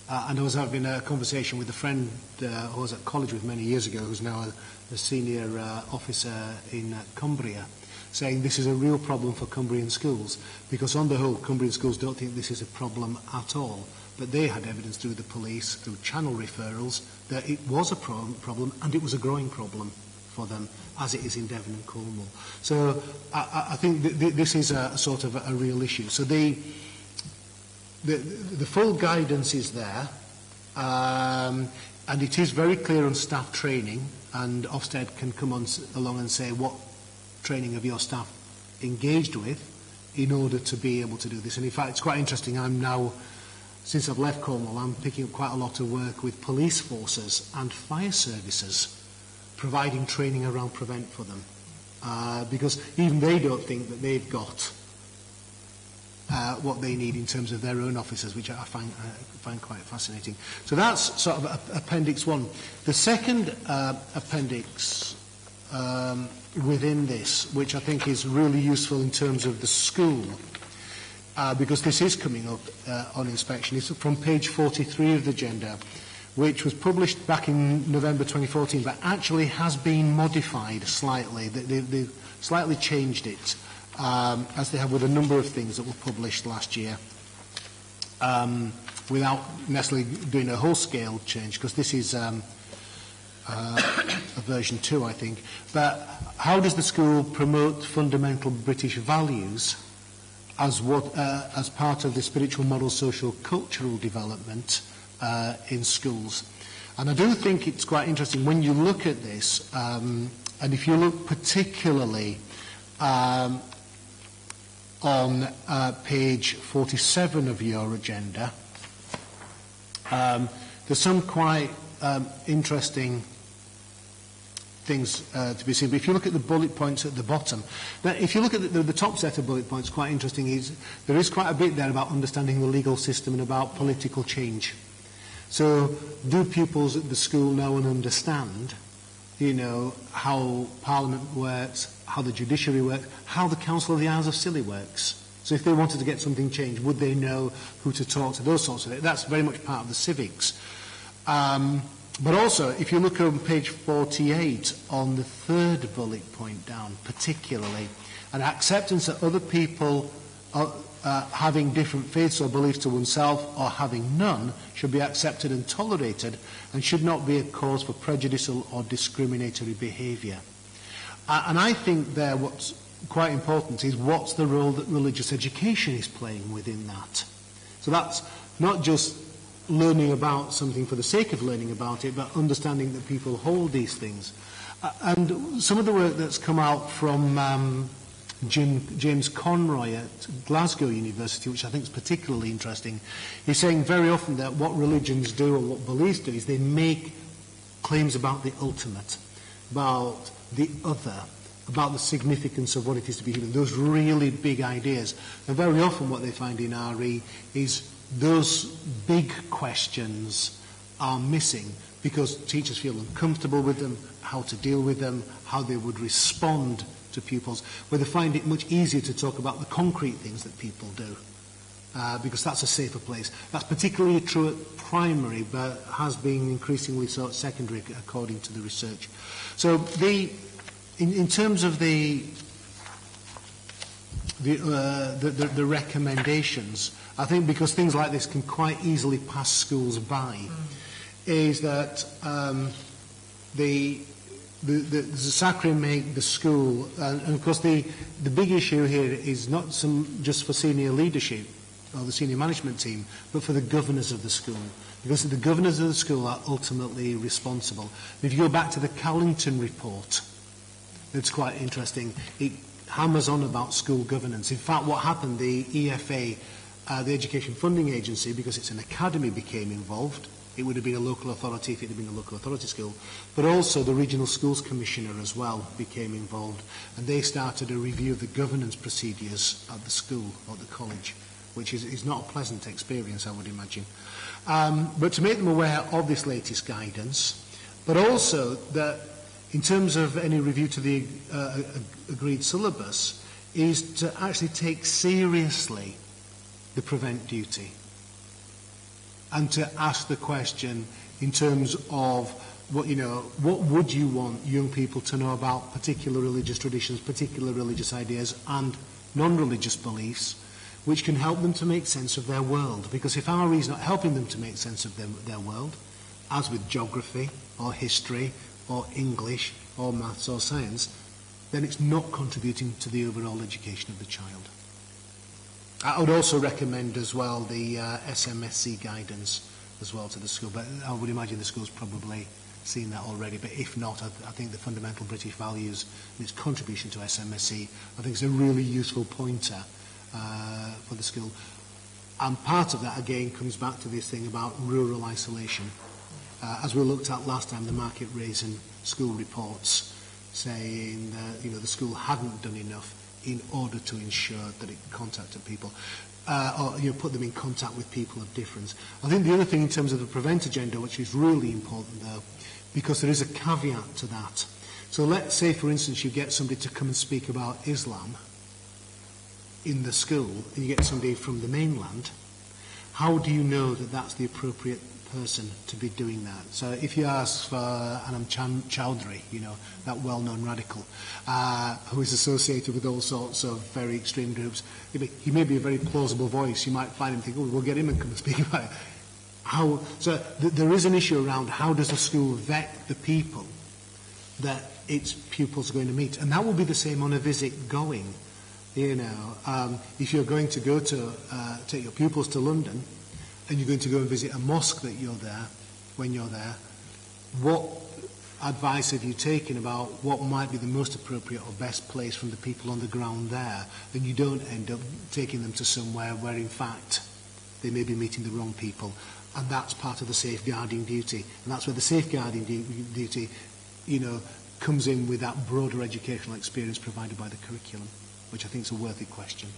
And I was having a conversation with a friend who was at college with many years ago, who's now a senior officer in Cumbria, saying this is a real problem for Cumbrian schools, because on the whole, Cumbrian schools don't think this is a problem at all. But they had evidence through the police, through channel referrals, that it was a problem, and it was a growing problem for them, as it is in Devon and Cornwall. So I think this is a sort of a real issue. So the full guidance is there, and it is very clear on staff training, and Ofsted can come along and say what training have your staff engaged with in order to be able to do this. And in fact, it's quite interesting. I'm now, since I've left Cornwall, I'm picking up quite a lot of work with police forces and fire services, providing training around prevent for them, because even they don't think that they've got what they need in terms of their own officers, which I find quite fascinating. So that's sort of Appendix 1. The second appendix within this, which I think is really useful in terms of the school, because this is coming up on inspection, is from page 43 of the agenda, which was published back in November 2014, but actually has been modified slightly. They've slightly changed it, as they have with a number of things that were published last year, without necessarily doing a whole-scale change, because this is a version 2, I think. But how does the school promote fundamental British values as part of the spiritual, moral, social, cultural development in schools? And I do think it's quite interesting when you look at this, and if you look particularly on page 47 of your agenda, there's some quite interesting things to be seen. But if you look at the bullet points at the bottom, now if you look at the top set of bullet points, quite interesting is there is quite a bit there about understanding the legal system and about political change. So do pupils at the school know and understand, how Parliament works, how the judiciary works, how the Council of the Isles of Scilly works? So if they wanted to get something changed, would they know who to talk to, those sorts of things? That's very much part of the civics. But also, if you look on page 48 on the third bullet point down, particularly, an acceptance that other people are having different faiths or beliefs to oneself or having none should be accepted and tolerated and should not be a cause for prejudicial or discriminatory behaviour. And I think there what's quite important is what's the role that religious education is playing within that. So that's not just learning about something for the sake of learning about it, but understanding that people hold these things. And some of the work that's come out from James Conroy at Glasgow University, which I think is particularly interesting, he's saying very often that what religions do or what beliefs do is they make claims about the ultimate, about the other, about the significance of what it is to be human, those really big ideas. And very often what they find in RE is those big questions are missing because teachers feel uncomfortable with them, how to deal with them, how they would respond to pupils, where they find it much easier to talk about the concrete things that people do, because that's a safer place. That's particularly true at primary, but has been increasingly so at secondary, according to the research. So in terms of the recommendations, I think because things like this can quite easily pass schools by, is that the SACRE make the school, and of course the big issue here is not just for senior leadership or the senior management team, but for the governors of the school, because the governors of the school are ultimately responsible. If you go back to the Callington report, it's quite interesting. It hammers on about school governance. In fact, what happened, the EFA, the Education Funding Agency, because it's an academy, became involved. It would have been a local authority if it had been a local authority school. But also the Regional Schools Commissioner as well became involved. And they started a review of the governance procedures at the school or the college, which is not a pleasant experience, I would imagine. But to make them aware of this latest guidance, but also that in terms of any review to the agreed syllabus, is to actually take seriously the prevent duty and to ask the question in terms of what would you want young people to know about particular religious traditions, particular religious ideas and non-religious beliefs, which can help them to make sense of their world. Because if RE is not helping them to make sense of their world, as with geography or history or English or maths or science, then it's not contributing to the overall education of the child. I would also recommend as well the SMSC guidance as well to the school, but I would imagine the school's probably seen that already, but if not, I think the fundamental British values and its contribution to SMSC, I think is a really useful pointer for the school. And part of that, again, comes back to this thing about rural isolation. As we looked at last time, the market raisin school reports saying that the school hadn't done enough in order to ensure that it contacted people, or put them in contact with people of difference. I think the other thing in terms of the prevent agenda, which is really important though, because there is a caveat to that. So let's say, for instance, you get somebody to come and speak about Islam in the school, and you get somebody from the mainland. How do you know that that's the appropriate person to be doing that? So if you ask for Anam Chowdhury, that well-known radical, who is associated with all sorts of very extreme groups, he may be a very plausible voice. You might find him think, we'll get him and come and speak about it. There is an issue around how does a school vet the people that its pupils are going to meet, and that will be the same on a visit going. If you're going to go to take your pupils to London, and you're going to go and visit a mosque when you're there, what advice have you taken about what might be the most appropriate or best place from the people on the ground there? Then you don't end up taking them to somewhere where, in fact, they may be meeting the wrong people. And that's part of the safeguarding duty. And that's where the safeguarding duty, comes in with that broader educational experience provided by the curriculum, which I think is a worthy question.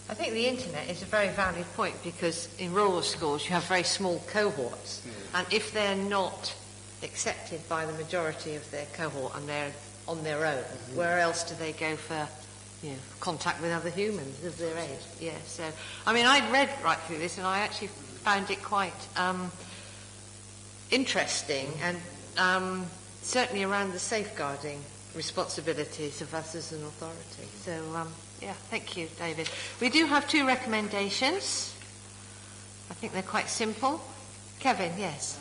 I think the internet is a very valid point, because in rural schools you have very small cohorts, and if they're not accepted by the majority of their cohort and they're on their own, where else do they go for contact with other humans of their age? Yeah, so I'd read right through this and I actually found it quite interesting, and certainly around the safeguarding responsibilities of us as an authority. So, thank you, David. We do have 2 recommendations. I think they're quite simple. Kevin, yes.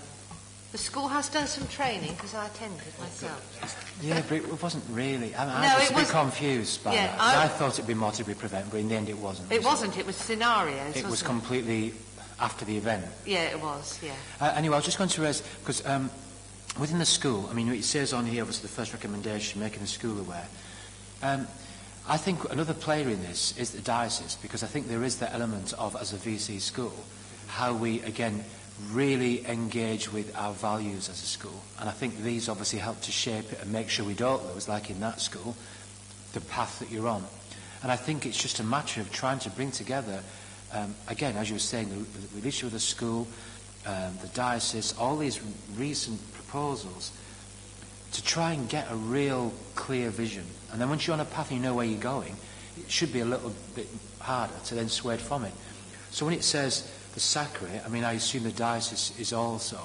The school has done some training, because I attended myself. Yeah, but it wasn't really. I was a bit confused by that. I thought it'd be more to be prevent, but in the end it wasn't. It wasn't. It was scenarios. It was completely after the event. Yeah, it was. Yeah. Anyway, I was just going to raise, because within the school, it says on here, obviously the first recommendation, making the school aware. I think another player in this is the diocese, because I think there is the element of, as a VC school, how we, again, really engage with our values as a school. And I think these obviously help to shape it and make sure we don't lose, like in that school, the path that you're on. And I think it's just a matter of trying to bring together, again, as you were saying, the leadership of the school, the diocese, all these recent proposals, to try and get a real clear vision. And then once you're on a path and you know where you're going, it should be a little bit harder to then sway from it. So when it says the SACRE, I assume the diocese is also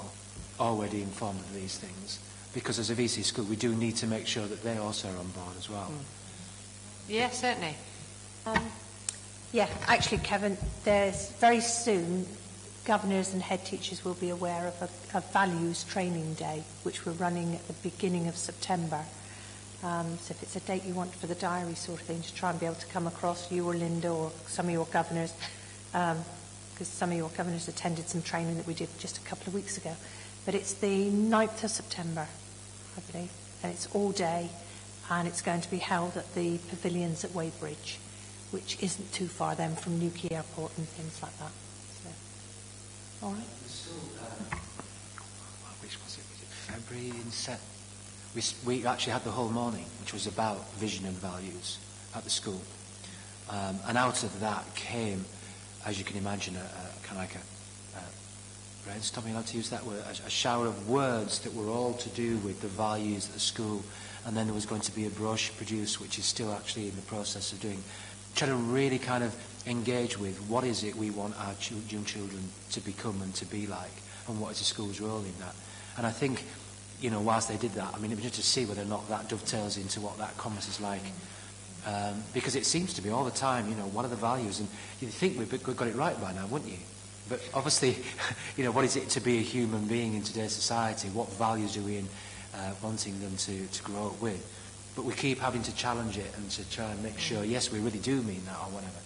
already informed of these things, because as a VC school we do need to make sure that they also are on board as well. Yeah, certainly. Actually, Kevin, there's very soon governors and head teachers will be aware of a values training day, which we're running at the beginning of September. So if it's a date you want for the diary sort of thing, to try and be able to come across, you or Linda or some of your governors, because some of your governors attended some training that we did just a couple of weeks ago. But it's the 9th of September, I believe, and it's all day, and it's going to be held at the pavilions at Weybridge, which isn't too far then from Newquay Airport and things like that. So, all right. Which was it? Was it February in Set? We actually had the whole morning, which was about vision and values at the school. And out of that came, as you can imagine, a kind of like a brainstorming, allowed to use that word, a shower of words that were all to do with the values at the school. And then there was going to be a brochure produced, which is still actually in the process of doing, trying to really kind of engage with what is it we want our young children to become and to be like, and what is the school's role in that. And I think, whilst they did that, it was just to see whether or not that dovetails into what that conference is like. Because it seems to be all the time, what are the values? And you'd think we've got it right by now, wouldn't you? But obviously, what is it to be a human being in today's society? What values are we wanting them to grow up with? But we keep having to challenge it and to try and make sure, yes, we really do mean that or whatever.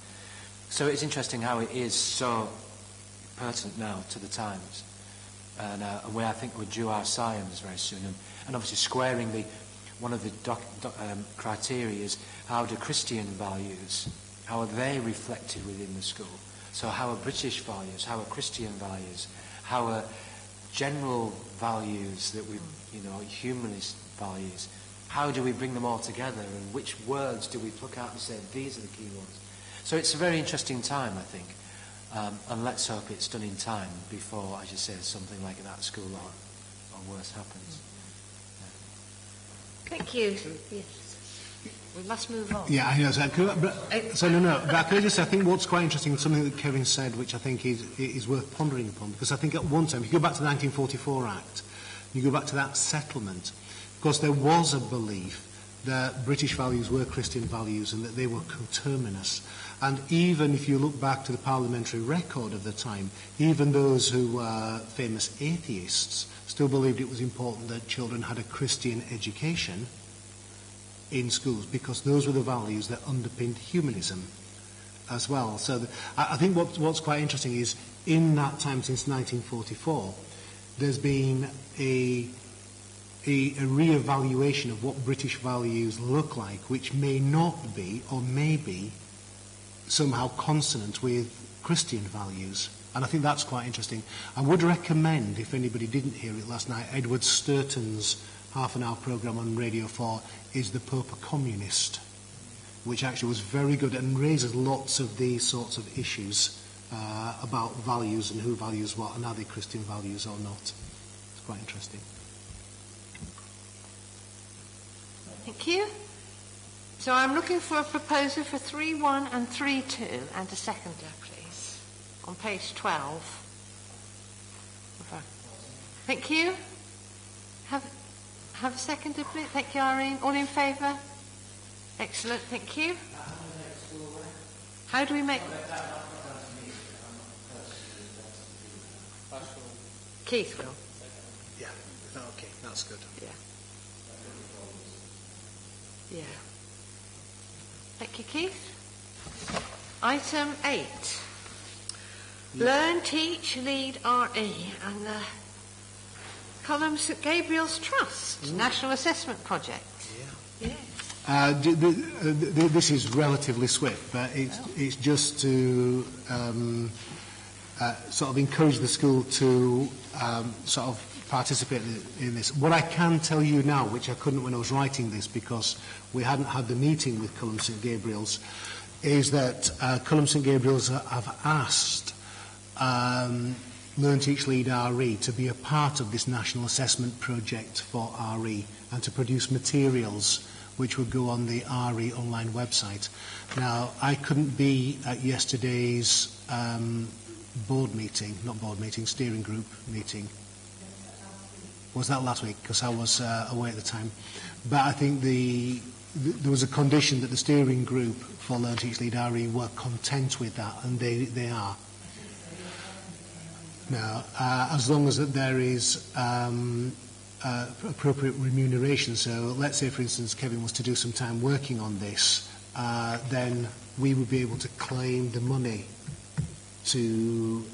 So it's interesting how it is so pertinent now to the times. And where I think we're due our science very soon. And obviously squaring one of the criteria is how do Christian values, how are they reflected within the school? So how are British values, how are Christian values, how are general values that we, humanist values, how do we bring them all together and which words do we pluck out and say these are the key ones? So it's a very interesting time, I think, and let's hope it's done in time before, as you say, something like that at school or worse happens. Thank you. Yes. We must move on. Yeah, I know. But I could just say, I think what's quite interesting, something that Kevin said, which I think is worth pondering upon, because I think at one time, if you go back to the 1944 Act, you go back to that settlement, of course there was a belief that British values were Christian values and that they were coterminous. And even if you look back to the parliamentary record of the time, even those who were famous atheists still believed it was important that children had a Christian education in schools, because those were the values that underpinned humanism as well. So I think what's quite interesting is in that time since 1944, there's been a re-evaluation of what British values look like, which may not be or may be somehow consonant with Christian values. And I think that's quite interesting. I would recommend, if anybody didn't hear it last night, Edward Sturton's half-an-hour programme on Radio 4 is The Pope a Communist, which actually was very good and raises lots of these sorts of issues about values and who values what and are they Christian values or not. It's quite interesting. Thank you. So I'm looking for a proposer for 3.1 and 3.2 and a seconder, please, on page 12. Thank you. Have a seconder, please. Thank you, Irene. All in favour? Excellent. Thank you. How do we make... Keith will. Yeah. Okay. That's good. Yeah. Yeah. Thank you, Keith. Item 8. Learn, Teach, Lead RE and the Column St Gabriel's Trust National Assessment Project. Yeah. Yeah. This is relatively swift, but it's just to sort of encourage the school to sort of participate in this. What I can tell you now, which I couldn't when I was writing this because we hadn't had the meeting with Column St Gabriel's, is that Column St Gabriel's have asked Learn, Teach, Lead RE to be a part of this national assessment project for RE and to produce materials which would go on the RE online website. Now, I couldn't be at yesterday's steering group meeting. Was that last week? Because I was away at the time. But I think there was a condition that the steering group for Learn, Teach, Lead RE were content with that, and they are. Now, as long as that there is appropriate remuneration, so let's say, for instance, Kevin was to do some time working on this, then we would be able to claim the money to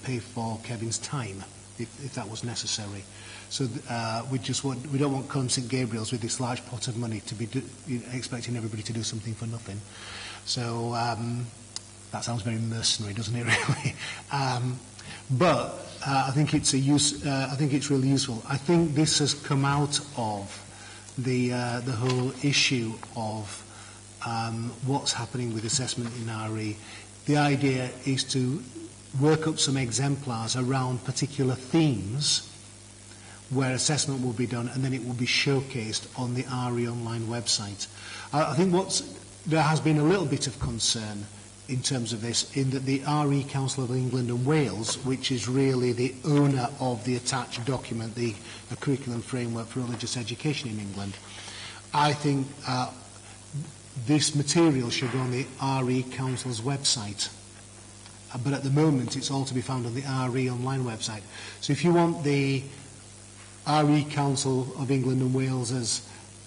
pay for Kevin's time, if that was necessary. So we don't want Column St Gabriel's with this large pot of money to be expecting everybody to do something for nothing. So that sounds very mercenary, doesn't it? Really. But I think it's I think it's really useful. I think this has come out of the whole issue of what's happening with assessment in RE. The idea is to work up some exemplars around particular themes where assessment will be done, and then it will be showcased on the RE online website. I think there has been a little bit of concern in terms of this, in that the RE Council of England and Wales, which is really the owner of the attached document, the curriculum framework for religious education in England, I think this material should go on the RE Council's website. But at the moment, it's all to be found on the RE online website. So if you want the RE Council of England and Wales's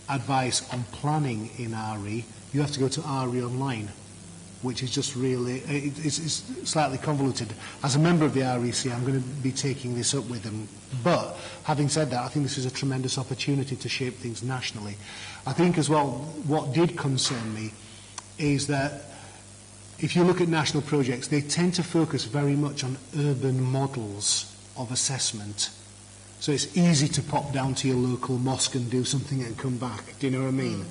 advice on planning in RE, you have to go to RE online. which is just really, it's slightly convoluted. As a member of the REC, I'm going to be taking this up with them. But having said that, I think this is a tremendous opportunity to shape things nationally. I think as well, what did concern me is that if you look at national projects, they tend to focus very much on urban models of assessment. So it's easy to pop down to your local mosque and do something and come back. Do you know what I mean?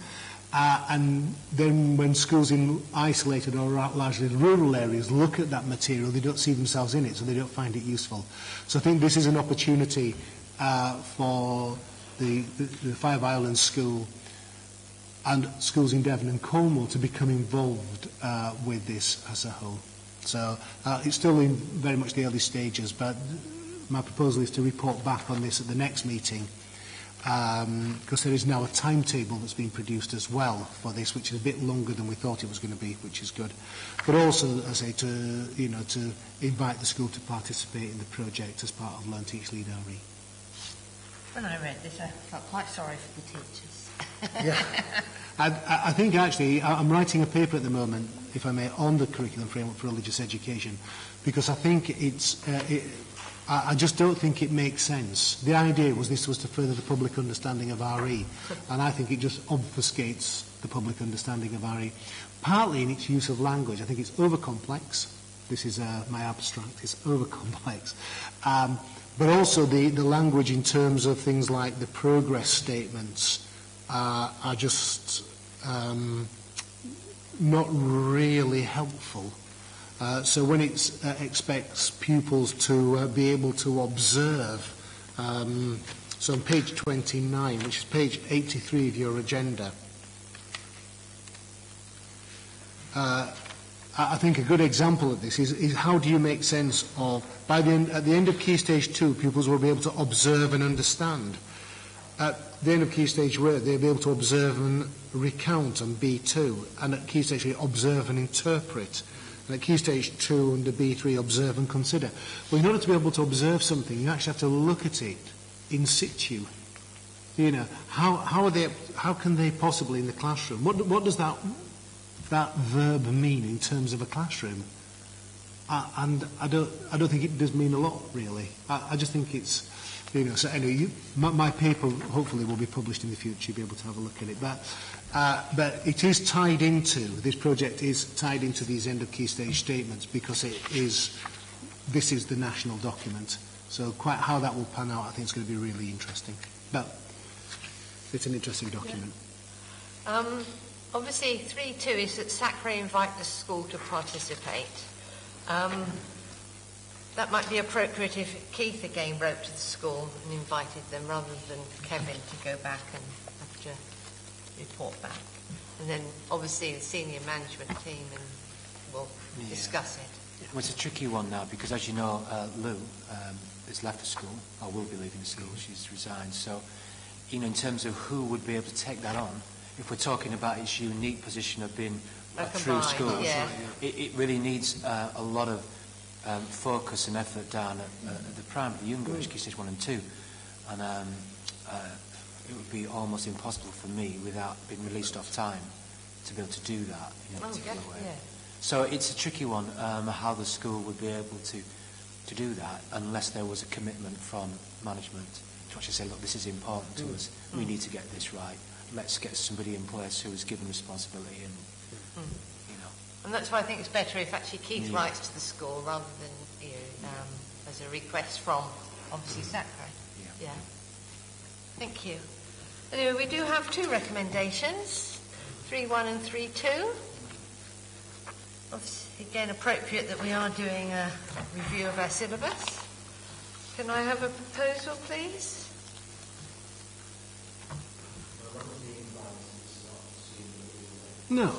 And then when schools in isolated or largely rural areas look at that material, they don't see themselves in it, so they don't find it useful. So I think this is an opportunity for the Five Islands School and schools in Devon and Cornwall to become involved with this as a whole. So it's still in very much the early stages, but my proposal is to report back on this at the next meeting, because there is now a timetable that's been produced as well for this, which is a bit longer than we thought it was going to be, which is good. But also, as I say, to invite the school to participate in the project as part of Learn, Teach, Lead RE. When I read this, I felt quite sorry for the teachers. Yeah. I think actually I'm writing a paper at the moment, if I may, on the curriculum framework for religious education, because I think I just don't think it makes sense. The idea was this was to further the public understanding of RE, and I think it just obfuscates the public understanding of RE. Partly in its use of language. I think it's overcomplex. This is my abstract. It's overcomplex. But also the language in terms of things like the progress statements are just not really helpful. So when it expects pupils to be able to observe, so on page 29, which is page 83 of your agenda, I think a good example of this is how do you make sense of, at the end of Key Stage 2, pupils will be able to observe and understand. At the end of Key Stage 1, they'll be able to observe and recount on B2, and at Key Stage 3, observe and interpret. And at Key Stage 2 under B3, observe and consider. Well, in order to be able to observe something, you actually have to look at it in situ. You know, how can they possibly in the classroom? What does that verb mean in terms of a classroom? And I don't think it does mean a lot, really. I just think it's, so anyway, my paper hopefully will be published in the future. You'll be able to have a look at it. But it is tied into, this project is tied into these end of key stage statements because this is the national document. So quite how that will pan out, I think it's going to be really interesting. But it's an interesting document. Yeah. Obviously, 3.2 is that SACRE invite the school to participate. That might be appropriate if Keith again wrote to the school and invited them rather than Kevin to go back and have to report back. And then obviously the senior management team will discuss it. Well, it's a tricky one now because, as you know, Lou has left the school, or will be leaving the school. She's resigned. So, in terms of who would be able to take that on, if we're talking about its unique position of being a true school, it really needs a lot of focus and effort down at the primary, the younger age, Key Stage 1 and 2. And it would be almost impossible for me, without being released off time, to be able to do that in a particular way. Yeah. So it's a tricky one, how the school would be able to do that, unless there was a commitment from management to actually say, look, this is important to us, we need to get this right. Let's get somebody in place who is given responsibility and, And that's why I think it's better if actually Keith writes to the school rather than, as a request from, obviously, SACRE. Yeah. Thank you. Anyway, we do have two recommendations, 3.1 and 3.2. Obviously, again, appropriate that we are doing a review of our syllabus. Can I have a proposal, please? No,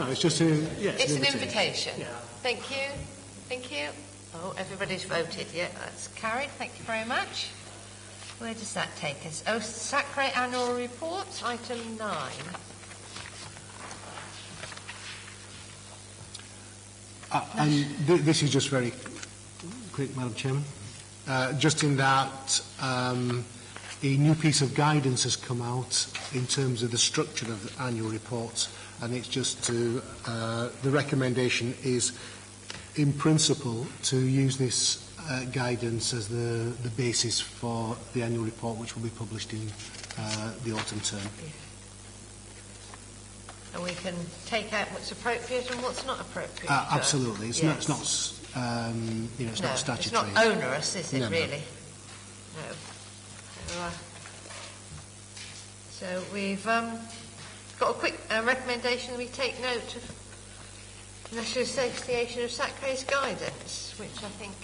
it's just it's an invitation. Yeah. Thank you. Oh, everybody's voted. Yeah, that's carried. Thank you very much. Where does that take us? Oh, SACRE annual report, item 9. And this is just very quick, Madam Chairman. Just in that a new piece of guidance has come out in terms of the structure of the annual reports. and it's just to, the recommendation is, in principle, to use this guidance as the basis for the annual report, which will be published in the autumn term. Yeah. And we can take out what's appropriate and what's not appropriate. Absolutely. It's yes. not not statutory. It's not onerous, is it, really? No. So we've got a quick recommendation that we take note of the National Association of SACRE's guidance, which I think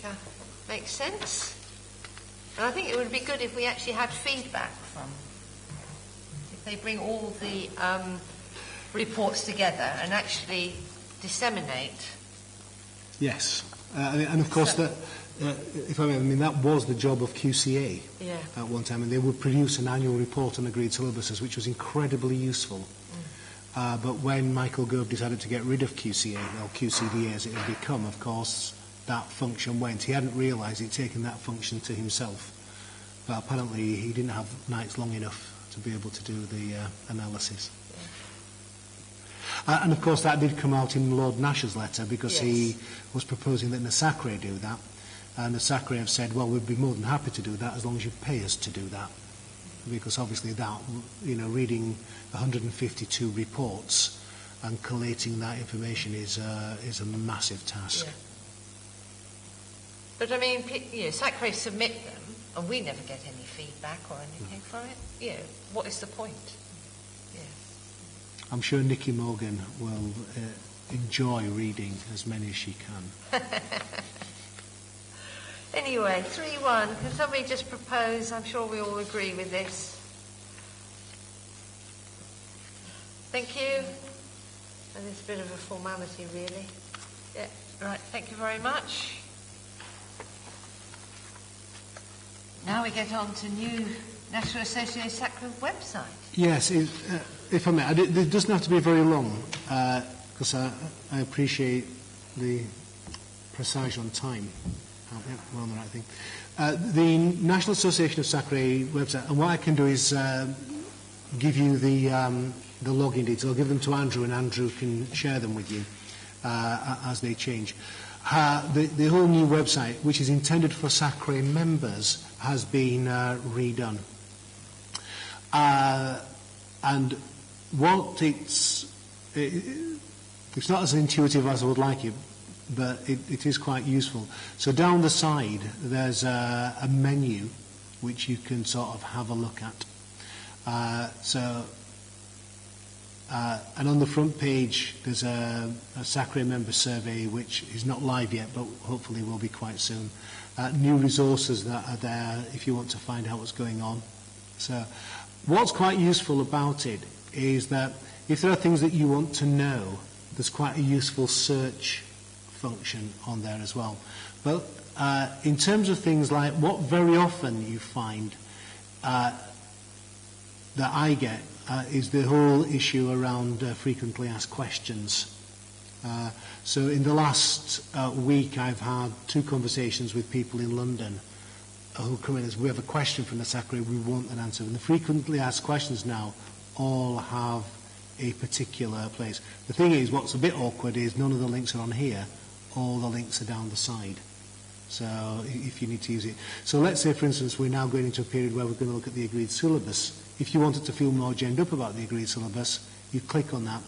makes sense. And I think it would be good if we actually had feedback from, if they bring all the reports together and actually disseminate. Yes, and of course, if I mean, that was the job of QCA at one time, and they would produce an annual report on agreed syllabuses, which was incredibly useful. But when Michael Gove decided to get rid of QCA, or QCDA as it had become, of course, that function went. He hadn't realised he'd taken that function to himself, but apparently he didn't have nights long enough to be able to do the analysis. And of course that did come out in Lord Nash's letter, because he was proposing that SACRE do that, and SACRE have said, well, we'd be more than happy to do that as long as you pay us to do that, because obviously that, reading 152 reports and collating that information is a massive task. Yeah. But I mean, SACRE submit them and we never get any feedback or anything for it. What is the point? I'm sure Nicky Morgan will enjoy reading as many as she can. Anyway, 3.1. Can somebody just propose? I'm sure we all agree with this. Thank you. And it's a bit of a formality, really. Yeah, right. Thank you very much. Now we get on to new National Association SACRE website. Yes, if I may, it doesn't have to be very long, because I appreciate the presage on time. We're on the right thing. The National Association of SACRE website, and what I can do is give you the login details. I'll give them to Andrew, and Andrew can share them with you as they change. The whole new website, which is intended for SACRE members, has been redone. And what it's not as intuitive as I would like it, but it is quite useful. So down the side, there's a menu which you can sort of have a look at. And on the front page, there's a SACRE member survey, which is not live yet, but hopefully will be quite soon. New resources that are there if you want to find out what's going on. So what's quite useful about it is that if there are things that you want to know, there's quite a useful search function on there as well. But in terms of things like what very often you find that I get is the whole issue around frequently asked questions. So in the last week I've had 2 conversations with people in London who come in as, we have a question from the SACRE, we want an answer. And the frequently asked questions now all have a particular place. The thing is, what's a bit awkward is none of the links are on here, all the links are down the side. So if you need to use it. So let's say, for instance, we're now going into a period where we're going to look at the agreed syllabus. If you wanted to feel more genned up about the agreed syllabus, you click on that.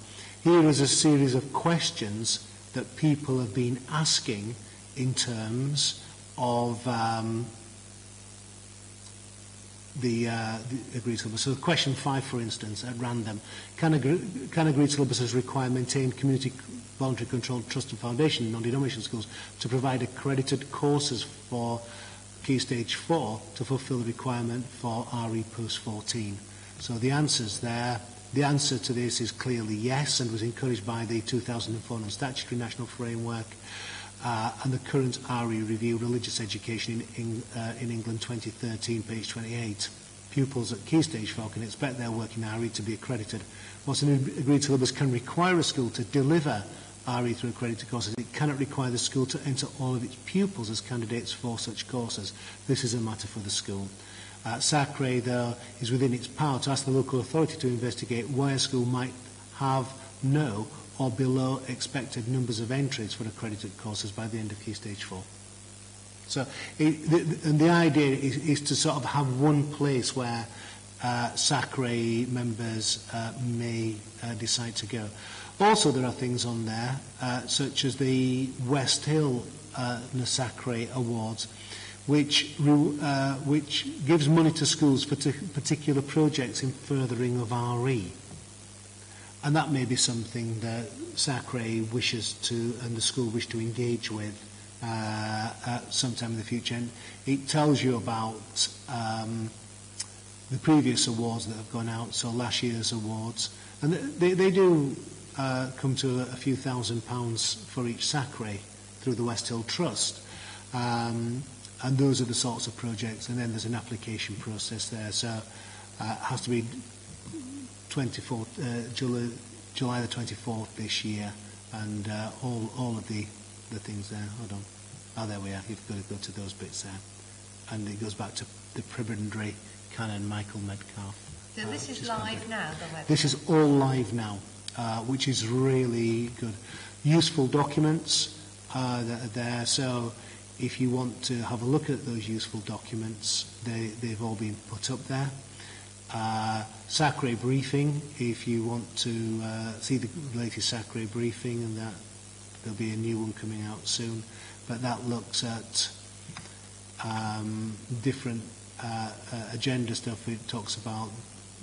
Here is a series of questions that people have been asking in terms of the agreed syllabus. So question 5, for instance, at random, can agreed syllabuses require maintained community voluntary controlled trust and foundation non-denominational schools to provide accredited courses for Key Stage 4 to fulfil the requirement for RE Post 14? So the answer's there. The answer to this is clearly yes, and was encouraged by the 2004 non-statutory national framework and the current RE review, Religious Education in England 2013, page 28. Pupils at Key Stage 4 can expect their work in RE to be accredited. Whilst an agreed syllabus can require a school to deliver RE through accredited courses, it cannot require the school to enter all of its pupils as candidates for such courses. This is a matter for the school. SACRE, though, is within its power to ask the local authority to investigate why a school might have no or below expected numbers of entries for accredited courses by the end of Key Stage 4. So the idea is to sort of have one place where SACRE members may decide to go. Also, there are things on there, such as the West Hill SACRE Awards, which gives money to schools for particular projects in furthering of RE. And that may be something that SACRE wishes to, and the school wish to engage with sometime in the future. And it tells you about the previous awards that have gone out, so last year's awards. And they do come to a few £1,000s for each SACRE through the West Hill Trust. And those are the sorts of projects. And then there's an application process there. So it has to be July the 24th this year. And all of the things there. Hold on. Oh, there we are. You've got to go to those bits there. And it goes back to the Prebendary Canon Michael Metcalf. So this is live now, the website? This is all live now, which is really good. Useful documents that are there. So if you want to have a look at those useful documents, they've all been put up there. SACRE briefing, if you want to see the latest SACRE briefing, and that there'll be a new one coming out soon. But that looks at different agenda stuff. It talks about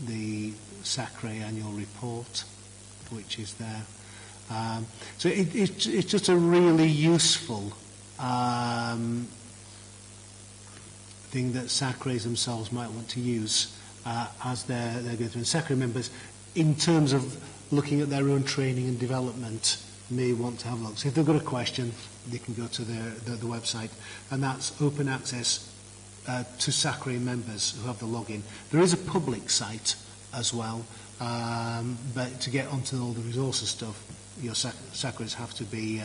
the SACRE annual report, which is there. So it's just a really useful thing that SACREs themselves might want to use as they're going through. And SACRE members, in terms of looking at their own training and development, may want to have a look. So if they've got a question, they can go to the website, and that's open access to SACRE members who have the login. There is a public site as well, but to get onto all the resources stuff, your SACREs have to be...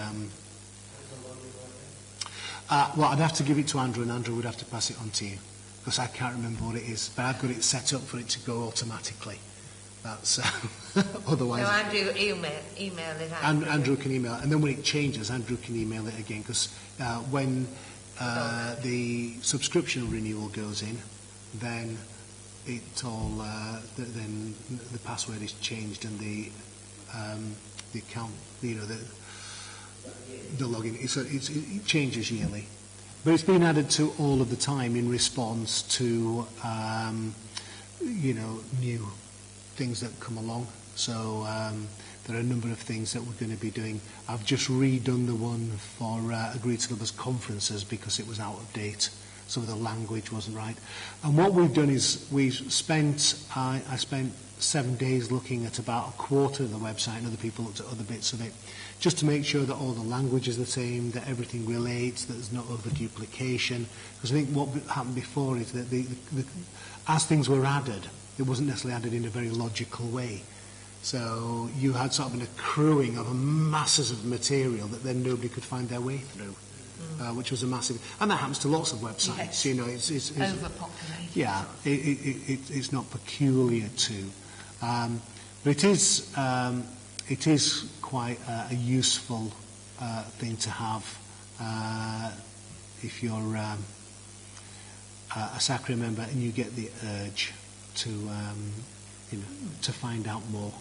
well, I'd have to give it to Andrew, and Andrew would have to pass it on to you, because I can't remember what it is, but I've got it set up for it to go automatically. That's otherwise. So Andrew email it out. Andrew can email it, and then when it changes, Andrew can email it again, because when the subscription renewal goes in, then it all then the password is changed, and the account, the login, it changes yearly. But it's been added to all of the time in response to new things that come along. So there are a number of things that we're going to be doing. I've just redone the one for agreed syllabus conferences because it was out of date. Some of the language wasn't right. And what we've done is I spent 7 days looking at about a quarter of the website, and other people looked at other bits of it, just to make sure that all the language is the same, that everything relates, that there's not over duplication. Because I think what happened before is that as things were added, it wasn't necessarily added in a very logical way. So you had sort of an accruing of masses of material that then nobody could find their way through, which was a massive... And that happens to lots of websites. Yes. It's overpopulated. Yeah, it's not peculiar to... but it is quite a useful thing to have if you're a SACRE member and you get the urge to find out more,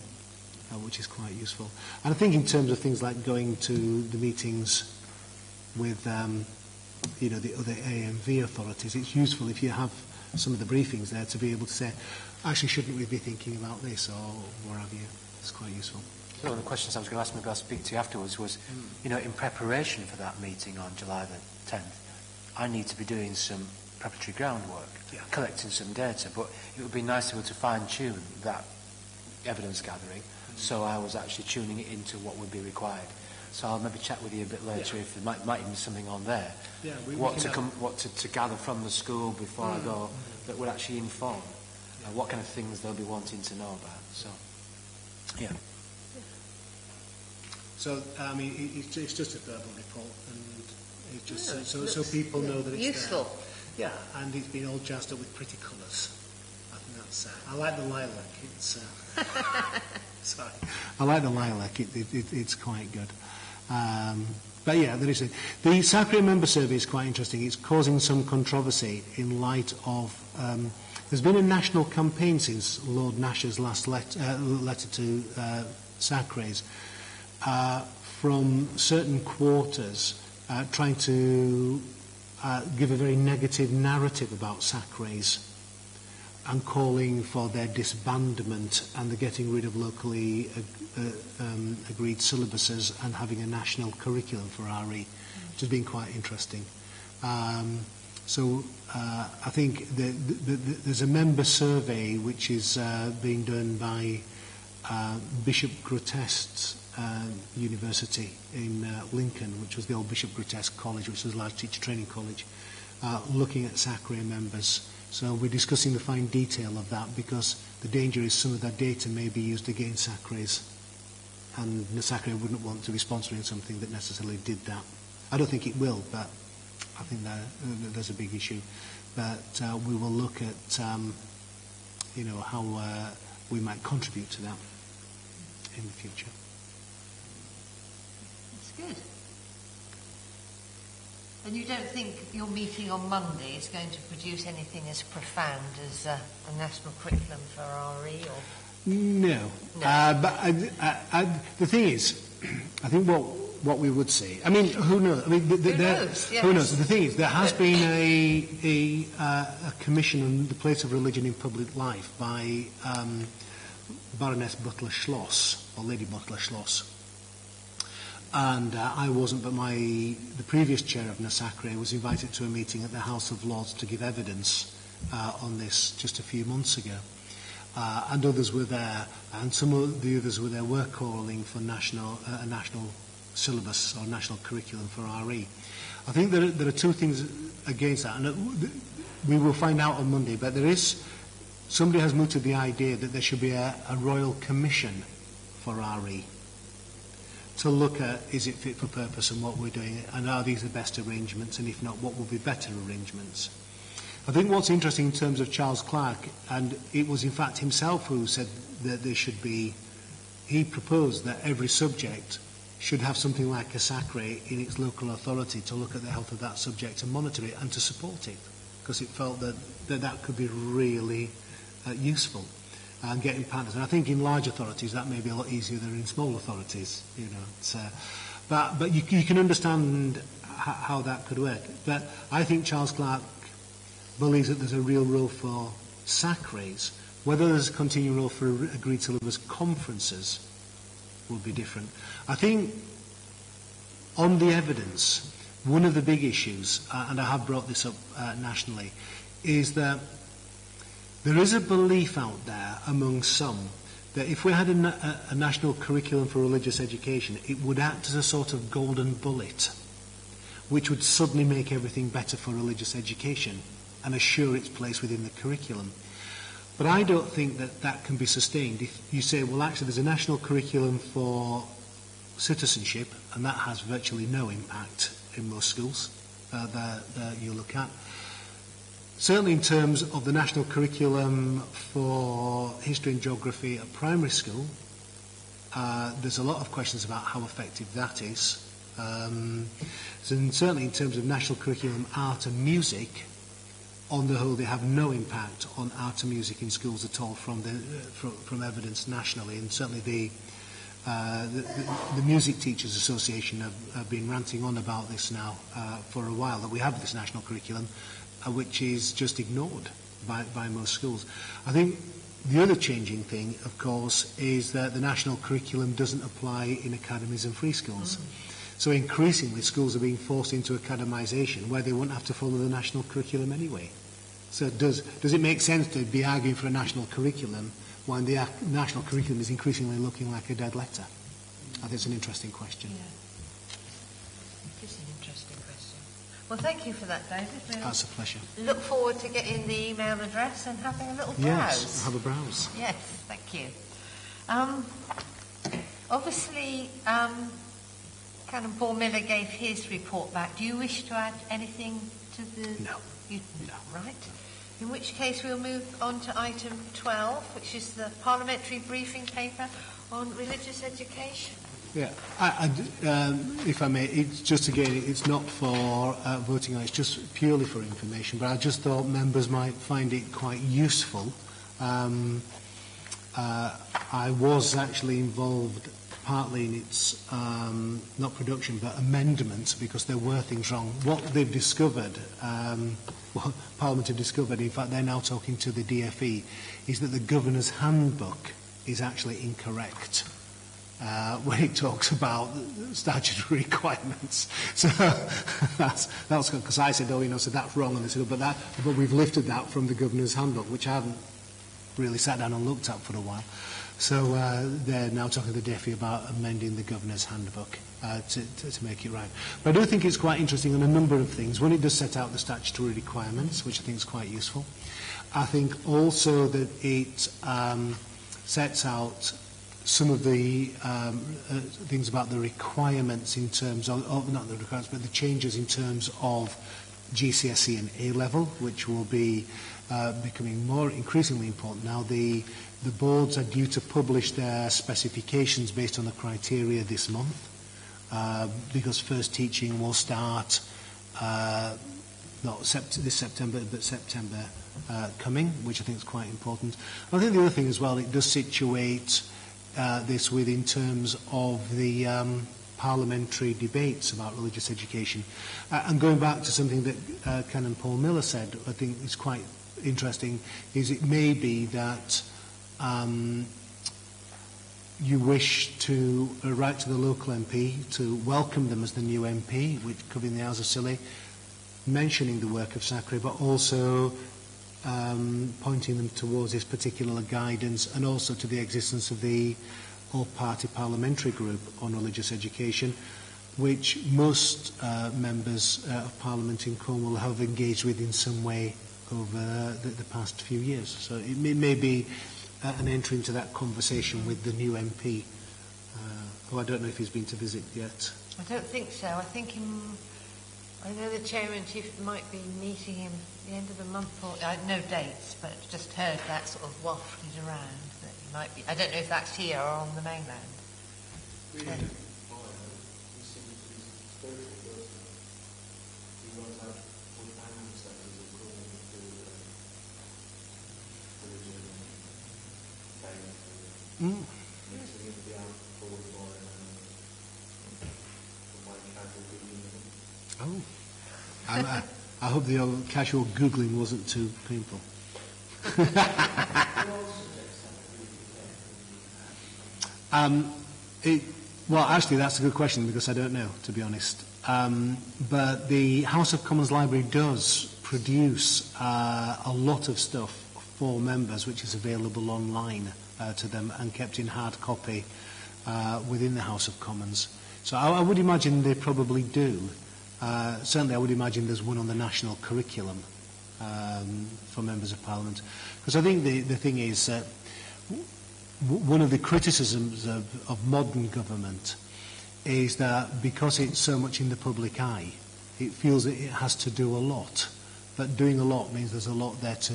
which is quite useful. And I think in terms of things like going to the meetings with the other AMV authorities, it's useful if you have some of the briefings there to be able to say, actually, shouldn't we be thinking about this, or what have you? It's quite useful. So one of the questions I was going to ask, maybe I'll speak to you afterwards, was, in preparation for that meeting on July the 10th, I need to be doing some preparatory groundwork, collecting some data, but it would be nice to be able to fine-tune that evidence gathering, so I was actually tuning it into what would be required. So I'll maybe chat with you a bit later if there might even be something on there. Yeah, what to gather from the school before I go that would actually inform what kind of things they'll be wanting to know about. So, yeah. So, I mean, it's just a verbal report, and it's just so people know that it's useful. There. Yeah, and it's been all jazzed up with pretty colours. I think that's. I like the lilac. It's Sorry. I like the lilac. It's quite good. But yeah, there is the SACRE member survey is quite interesting. It's causing some controversy in light of there's been a national campaign since Lord Nash's last letter to SACREs from certain quarters trying to give a very negative narrative about SACREs and calling for their disbandment and the getting rid of locally agreed syllabuses and having a national curriculum for RE, which has been quite interesting. So I think there's a member survey which is being done by Bishop Groteste's University in Lincoln, which was the old Bishop Groteste College, which was a large teacher training college, looking at SACRE members. So we're discussing the fine detail of that because the danger is some of that data may be used against SACREs, and the SACRE wouldn't want to be sponsoring something that necessarily did that. I don't think it will, but I think that there's a big issue. But we will look at how we might contribute to that in the future. That's good. And you don't think your meeting on Monday is going to produce anything as profound as a national curriculum for RE? Or? No. But the thing is, I think what we would see, I mean, who knows? I mean, who knows? Yes. Who knows? The thing is, there has been a commission on the place of religion in public life by Baroness Butler-Schloss, or Lady Butler-Schloss. And I wasn't, but the previous chair of SACRE was invited to a meeting at the House of Lords to give evidence on this just a few months ago. And others were there, and some of the others were there were calling for a national syllabus or national curriculum for RE. I think there are two things against that, and we will find out on Monday, but somebody has mooted the idea that there should be a royal commission for RE to look at, is it fit for purpose and what we're doing, and are these the best arrangements, and if not, what will be better arrangements. I think what's interesting in terms of Charles Clark, and it was in fact himself who said that there should be, he proposed that every subject should have something like a SACRE in its local authority to look at the health of that subject and monitor it and to support it, because it felt that could be really useful. And getting partners. And I think in large authorities that may be a lot easier than in small authorities, but you can understand how that could work. But I think Charles Clark believes that there's a real role for SACREs. Whether there's a continuing role for agreed syllabus conferences will be different. I think on the evidence, one of the big issues, and I have brought this up nationally, is that there is a belief out there among some that if we had a national curriculum for religious education, it would act as a sort of golden bullet, which would suddenly make everything better for religious education and assure its place within the curriculum. But I don't think that can be sustained. If you say, well, actually, there's a national curriculum for citizenship, and that has virtually no impact in most schools that you look at. Certainly in terms of the national curriculum for history and geography at primary school, there's a lot of questions about how effective that is. So certainly in terms of national curriculum, art and music, on the whole, they have no impact on art and music in schools at all from evidence nationally. And certainly the Music Teachers Association have been ranting on about this now for a while, that we have this national curriculum, which is just ignored by most schools. I think the other changing thing, of course, is that the national curriculum doesn't apply in academies and free schools. So increasingly schools are being forced into academisation where they won't have to follow the national curriculum anyway. So does it make sense to be arguing for a national curriculum when the national curriculum is increasingly looking like a dead letter? I think it's an interesting question. Yeah. It is an interesting question. Well, thank you for that, David. That's a pleasure. Look forward to getting the email address and having a little browse. Yes, have a browse. Yes, thank you. Obviously, Canon Paul Miller gave his report back. Do you wish to add anything to the... No. No. Right. In which case we'll move on to item 12, which is the parliamentary briefing paper On religious education? Yeah, if I may, it's just again, it's not for voting on, it's just purely for information, but I just thought members might find it quite useful. I was actually involved partly in its, not production, but amendments, because there were things wrong. What they've discovered, what Parliament have discovered, in fact they're now talking to the DFE, is that the Governor's Handbook is actually incorrect when it talks about statutory requirements. So that's good, because I said, so that's wrong, and they said, but we've lifted that from the Governor's Handbook, which I haven't really sat down and looked at for a while. So they're now talking to the DFE about amending the Governor's Handbook to make it right. But I do think it's quite interesting on a number of things. One, it does set out the statutory requirements, which I think is quite useful. I think also that it sets out some of the things about the requirements in terms of, not the requirements, but the changes in terms of GCSE and A-level, which will be becoming more increasingly important now. The boards are due to publish their specifications based on the criteria this month, because first teaching will start not this September, but September coming, which I think is quite important. I think the other thing as well, it does situate this within terms of the parliamentary debates about religious education. And going back to something that Canon Paul Miller said, I think is quite interesting, is it may be that you wish to write to the local MP to welcome them as the new MP, which covering the Hours of Scilly, mentioning the work of SACRE, but also pointing them towards this particular guidance, and also to the existence of the all-party parliamentary group on religious education, which most members of Parliament in Cornwall have engaged with in some way over the past few years. So it may be an entry into that conversation with the new MP, who I don't know if he's been to visit yet. I don't think so. I know the chairman might be meeting him at the end of the month, or no dates, but just heard that sort of wafted around that he might be. I don't know if that's here or on the mainland. Oh, I hope the old casual Googling wasn't too painful. Well, actually, that's a good question, because I don't know, to be honest. But the House of Commons Library does produce a lot of stuff for members, which is available online to them and kept in hard copy within the House of Commons. So I would imagine they probably do. Certainly I would imagine there's one on the national curriculum for members of Parliament. Because I think the thing is that one of the criticisms of modern government is that because it's so much in the public eye, it feels that it has to do a lot. But doing a lot means there's a lot there to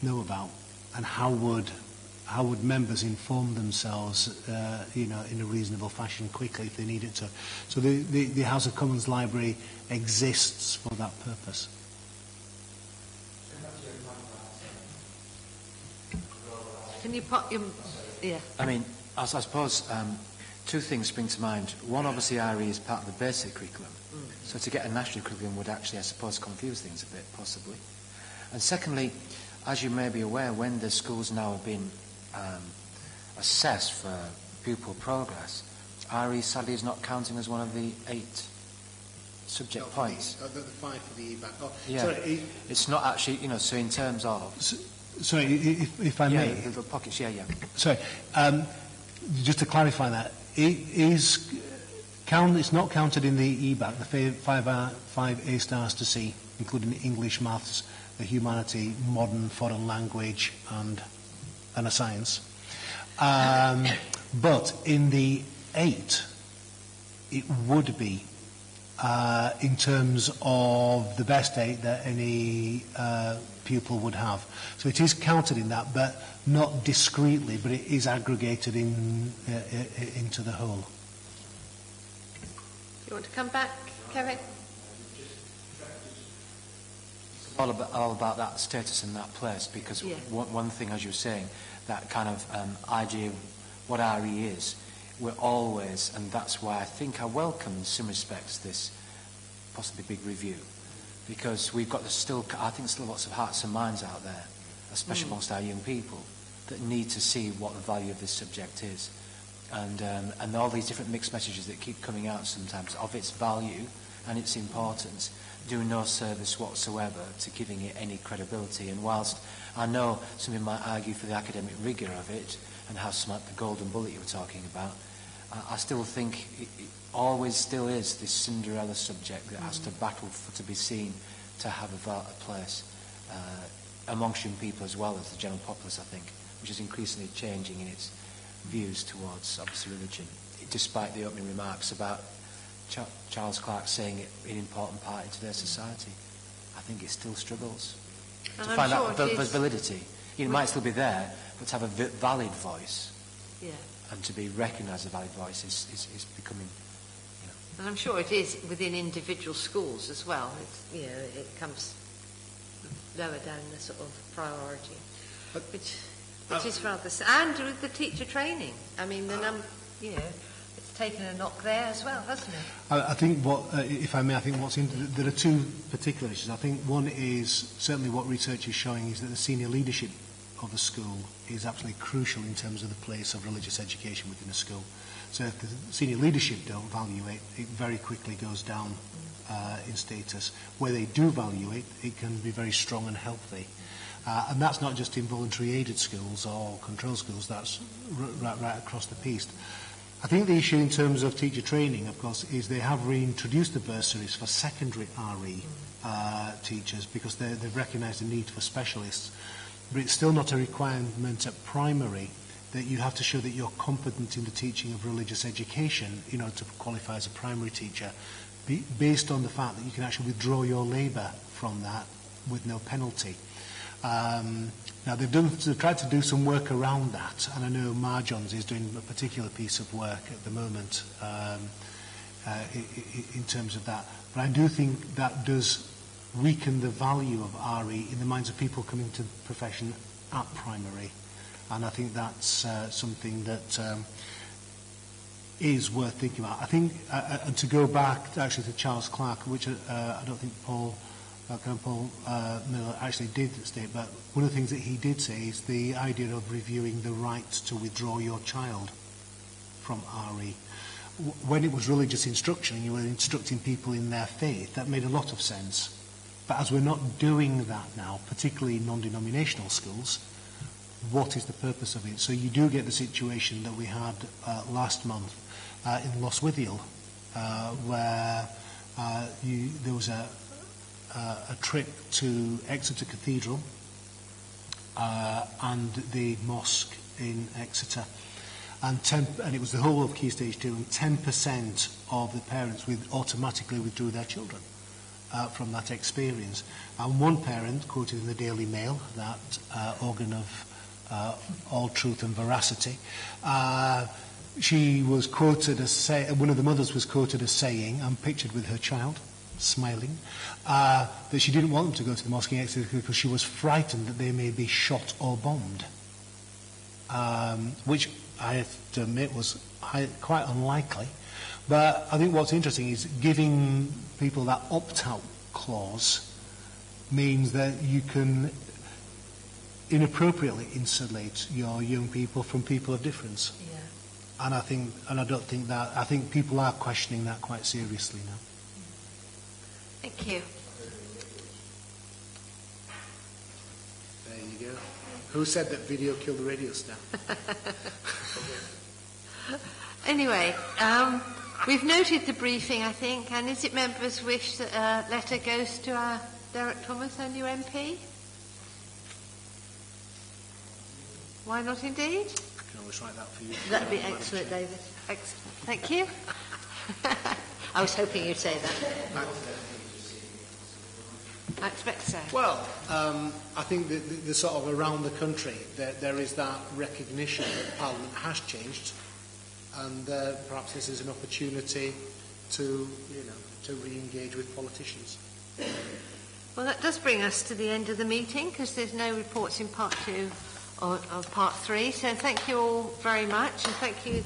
know about. And how would members inform themselves, in a reasonable fashion quickly if they needed to? So the House of Commons Library exists for that purpose. Can you put your... Yeah. I mean, I suppose two things spring to mind. One, obviously, RE is part of the basic curriculum. So to get a national curriculum would actually, I suppose, confuse things a bit, possibly. And secondly, as you may be aware, when the schools now have been assessed for pupil progress, RE sadly is not counting as one of the 8 subject points. The 5 for the EBAC. Oh, yeah, sorry, it's not actually, so in terms of... Sorry, if I may. The pockets, yeah. Sorry, just to clarify that, it's not counted in the EBAC, the 5 A stars to C, including English, maths, the humanity, modern, foreign language, and a science. But in the 8, it would be, in terms of the best 8 that any pupil would have. So it is counted in that, but not discreetly, but it is aggregated into the whole. You want to come back, Kevin? All about that status in that place, because one thing, as you were saying, that kind of idea of what RE is, we're always, and that's why I think I welcome in some respects this possibly big review, because we've got I think still lots of hearts and minds out there, especially amongst our young people, that need to see what the value of this subject is, and all these different mixed messages that keep coming out sometimes of its value and its importance do no service whatsoever to giving it any credibility. And whilst I know some people might argue for the academic rigour of it and how smart the golden bullet you were talking about, I still think it always still is this Cinderella subject that has to battle to be seen to have a place amongst young people as well as the general populace, I think, which is increasingly changing in its views towards, obviously, religion, despite the opening remarks about Charles Clarke saying it an important part into their society. I think it still struggles to find out validity. It might still be there, but to have a valid voice and to be recognised as a valid voice is becoming, you know. And I'm sure it is within individual schools as well. It comes lower down the sort of priority, which is rather sad. And with the teacher training, I mean, it's taken a knock there as well, hasn't it? I think if I may, there are two particular issues. I think one is certainly what research is showing is that the senior leadership of a school is absolutely crucial in terms of the place of religious education within a school. So if the senior leadership don't value it, it very quickly goes down in status. Where they do value it, it can be very strong and healthy. And that's not just in voluntary aided schools or control schools, that's right across the piece. I think the issue in terms of teacher training, of course, is they have reintroduced the bursaries for secondary RE teachers because they've recognised the need for specialists. But it's still not a requirement at primary that you have to show that you're competent in the teaching of religious education in order to qualify as a primary teacher, based on the fact that you can actually withdraw your labour from that with no penalty. Now they've tried to do some work around that, and I know Marjons is doing a particular piece of work at the moment in terms of that. But I do think that does weaken the value of RE in the minds of people coming to the profession at primary, and I think that's something that is worth thinking about. I think, and to go back actually to Charles Clarke, which I don't think Paul Miller actually did state, but one of the things that he did say is the idea of reviewing the right to withdraw your child from RE. When it was religious instruction, you were instructing people in their faith, that made a lot of sense. But as we're not doing that now, particularly in non-denominational schools, what is the purpose of it? So you do get the situation that we had last month in Wesleyan, where there was a trip to Exeter Cathedral and the mosque in Exeter, and it was the whole of Key Stage 2, and 10% of the parents automatically withdrew their children from that experience. And one parent, quoted in the Daily Mail, that organ of all truth and veracity, she was quoted as one of the mothers was quoted as saying, and pictured with her child, smiling, that she didn't want them to go to the mosque in Exeter because she was frightened that they may be shot or bombed, which I have to admit was quite unlikely. But I think what's interesting is giving people that opt-out clause means that you can inappropriately insulate your young people from people of difference. Yeah. And I think people are questioning that quite seriously now. Thank you. There you go. Who said that video killed the radio star? Anyway, we've noted the briefing, I think, and is it members' wish that a letter goes to our Derek Thomas, our new MP? Why not indeed? I can always write that for you. That'd be excellent, David. Excellent. Thank you. I was hoping you'd say that. I expect so. Well, I think the sort of around the country, there is that recognition that Parliament has changed, and perhaps this is an opportunity to re-engage with politicians. Well, that does bring us to the end of the meeting, because there's no reports in part 2 of part 3. So thank you all very much, and thank you,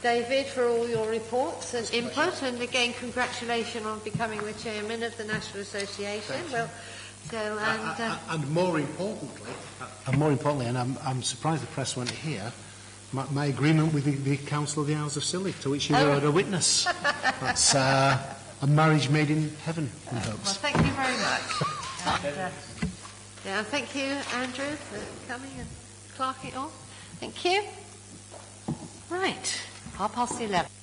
David, for all your reports and input. And again, congratulations on becoming the chairman of the National Association. Well, so and more importantly, and I'm surprised the press weren't here. My agreement with the Council of the Isles of Scilly, to which you were a witness. That's a marriage made in heaven, we hope. Well, thank you very much. And, thank you, Andrew, for coming and clerking it all. Thank you. Right, 11:30.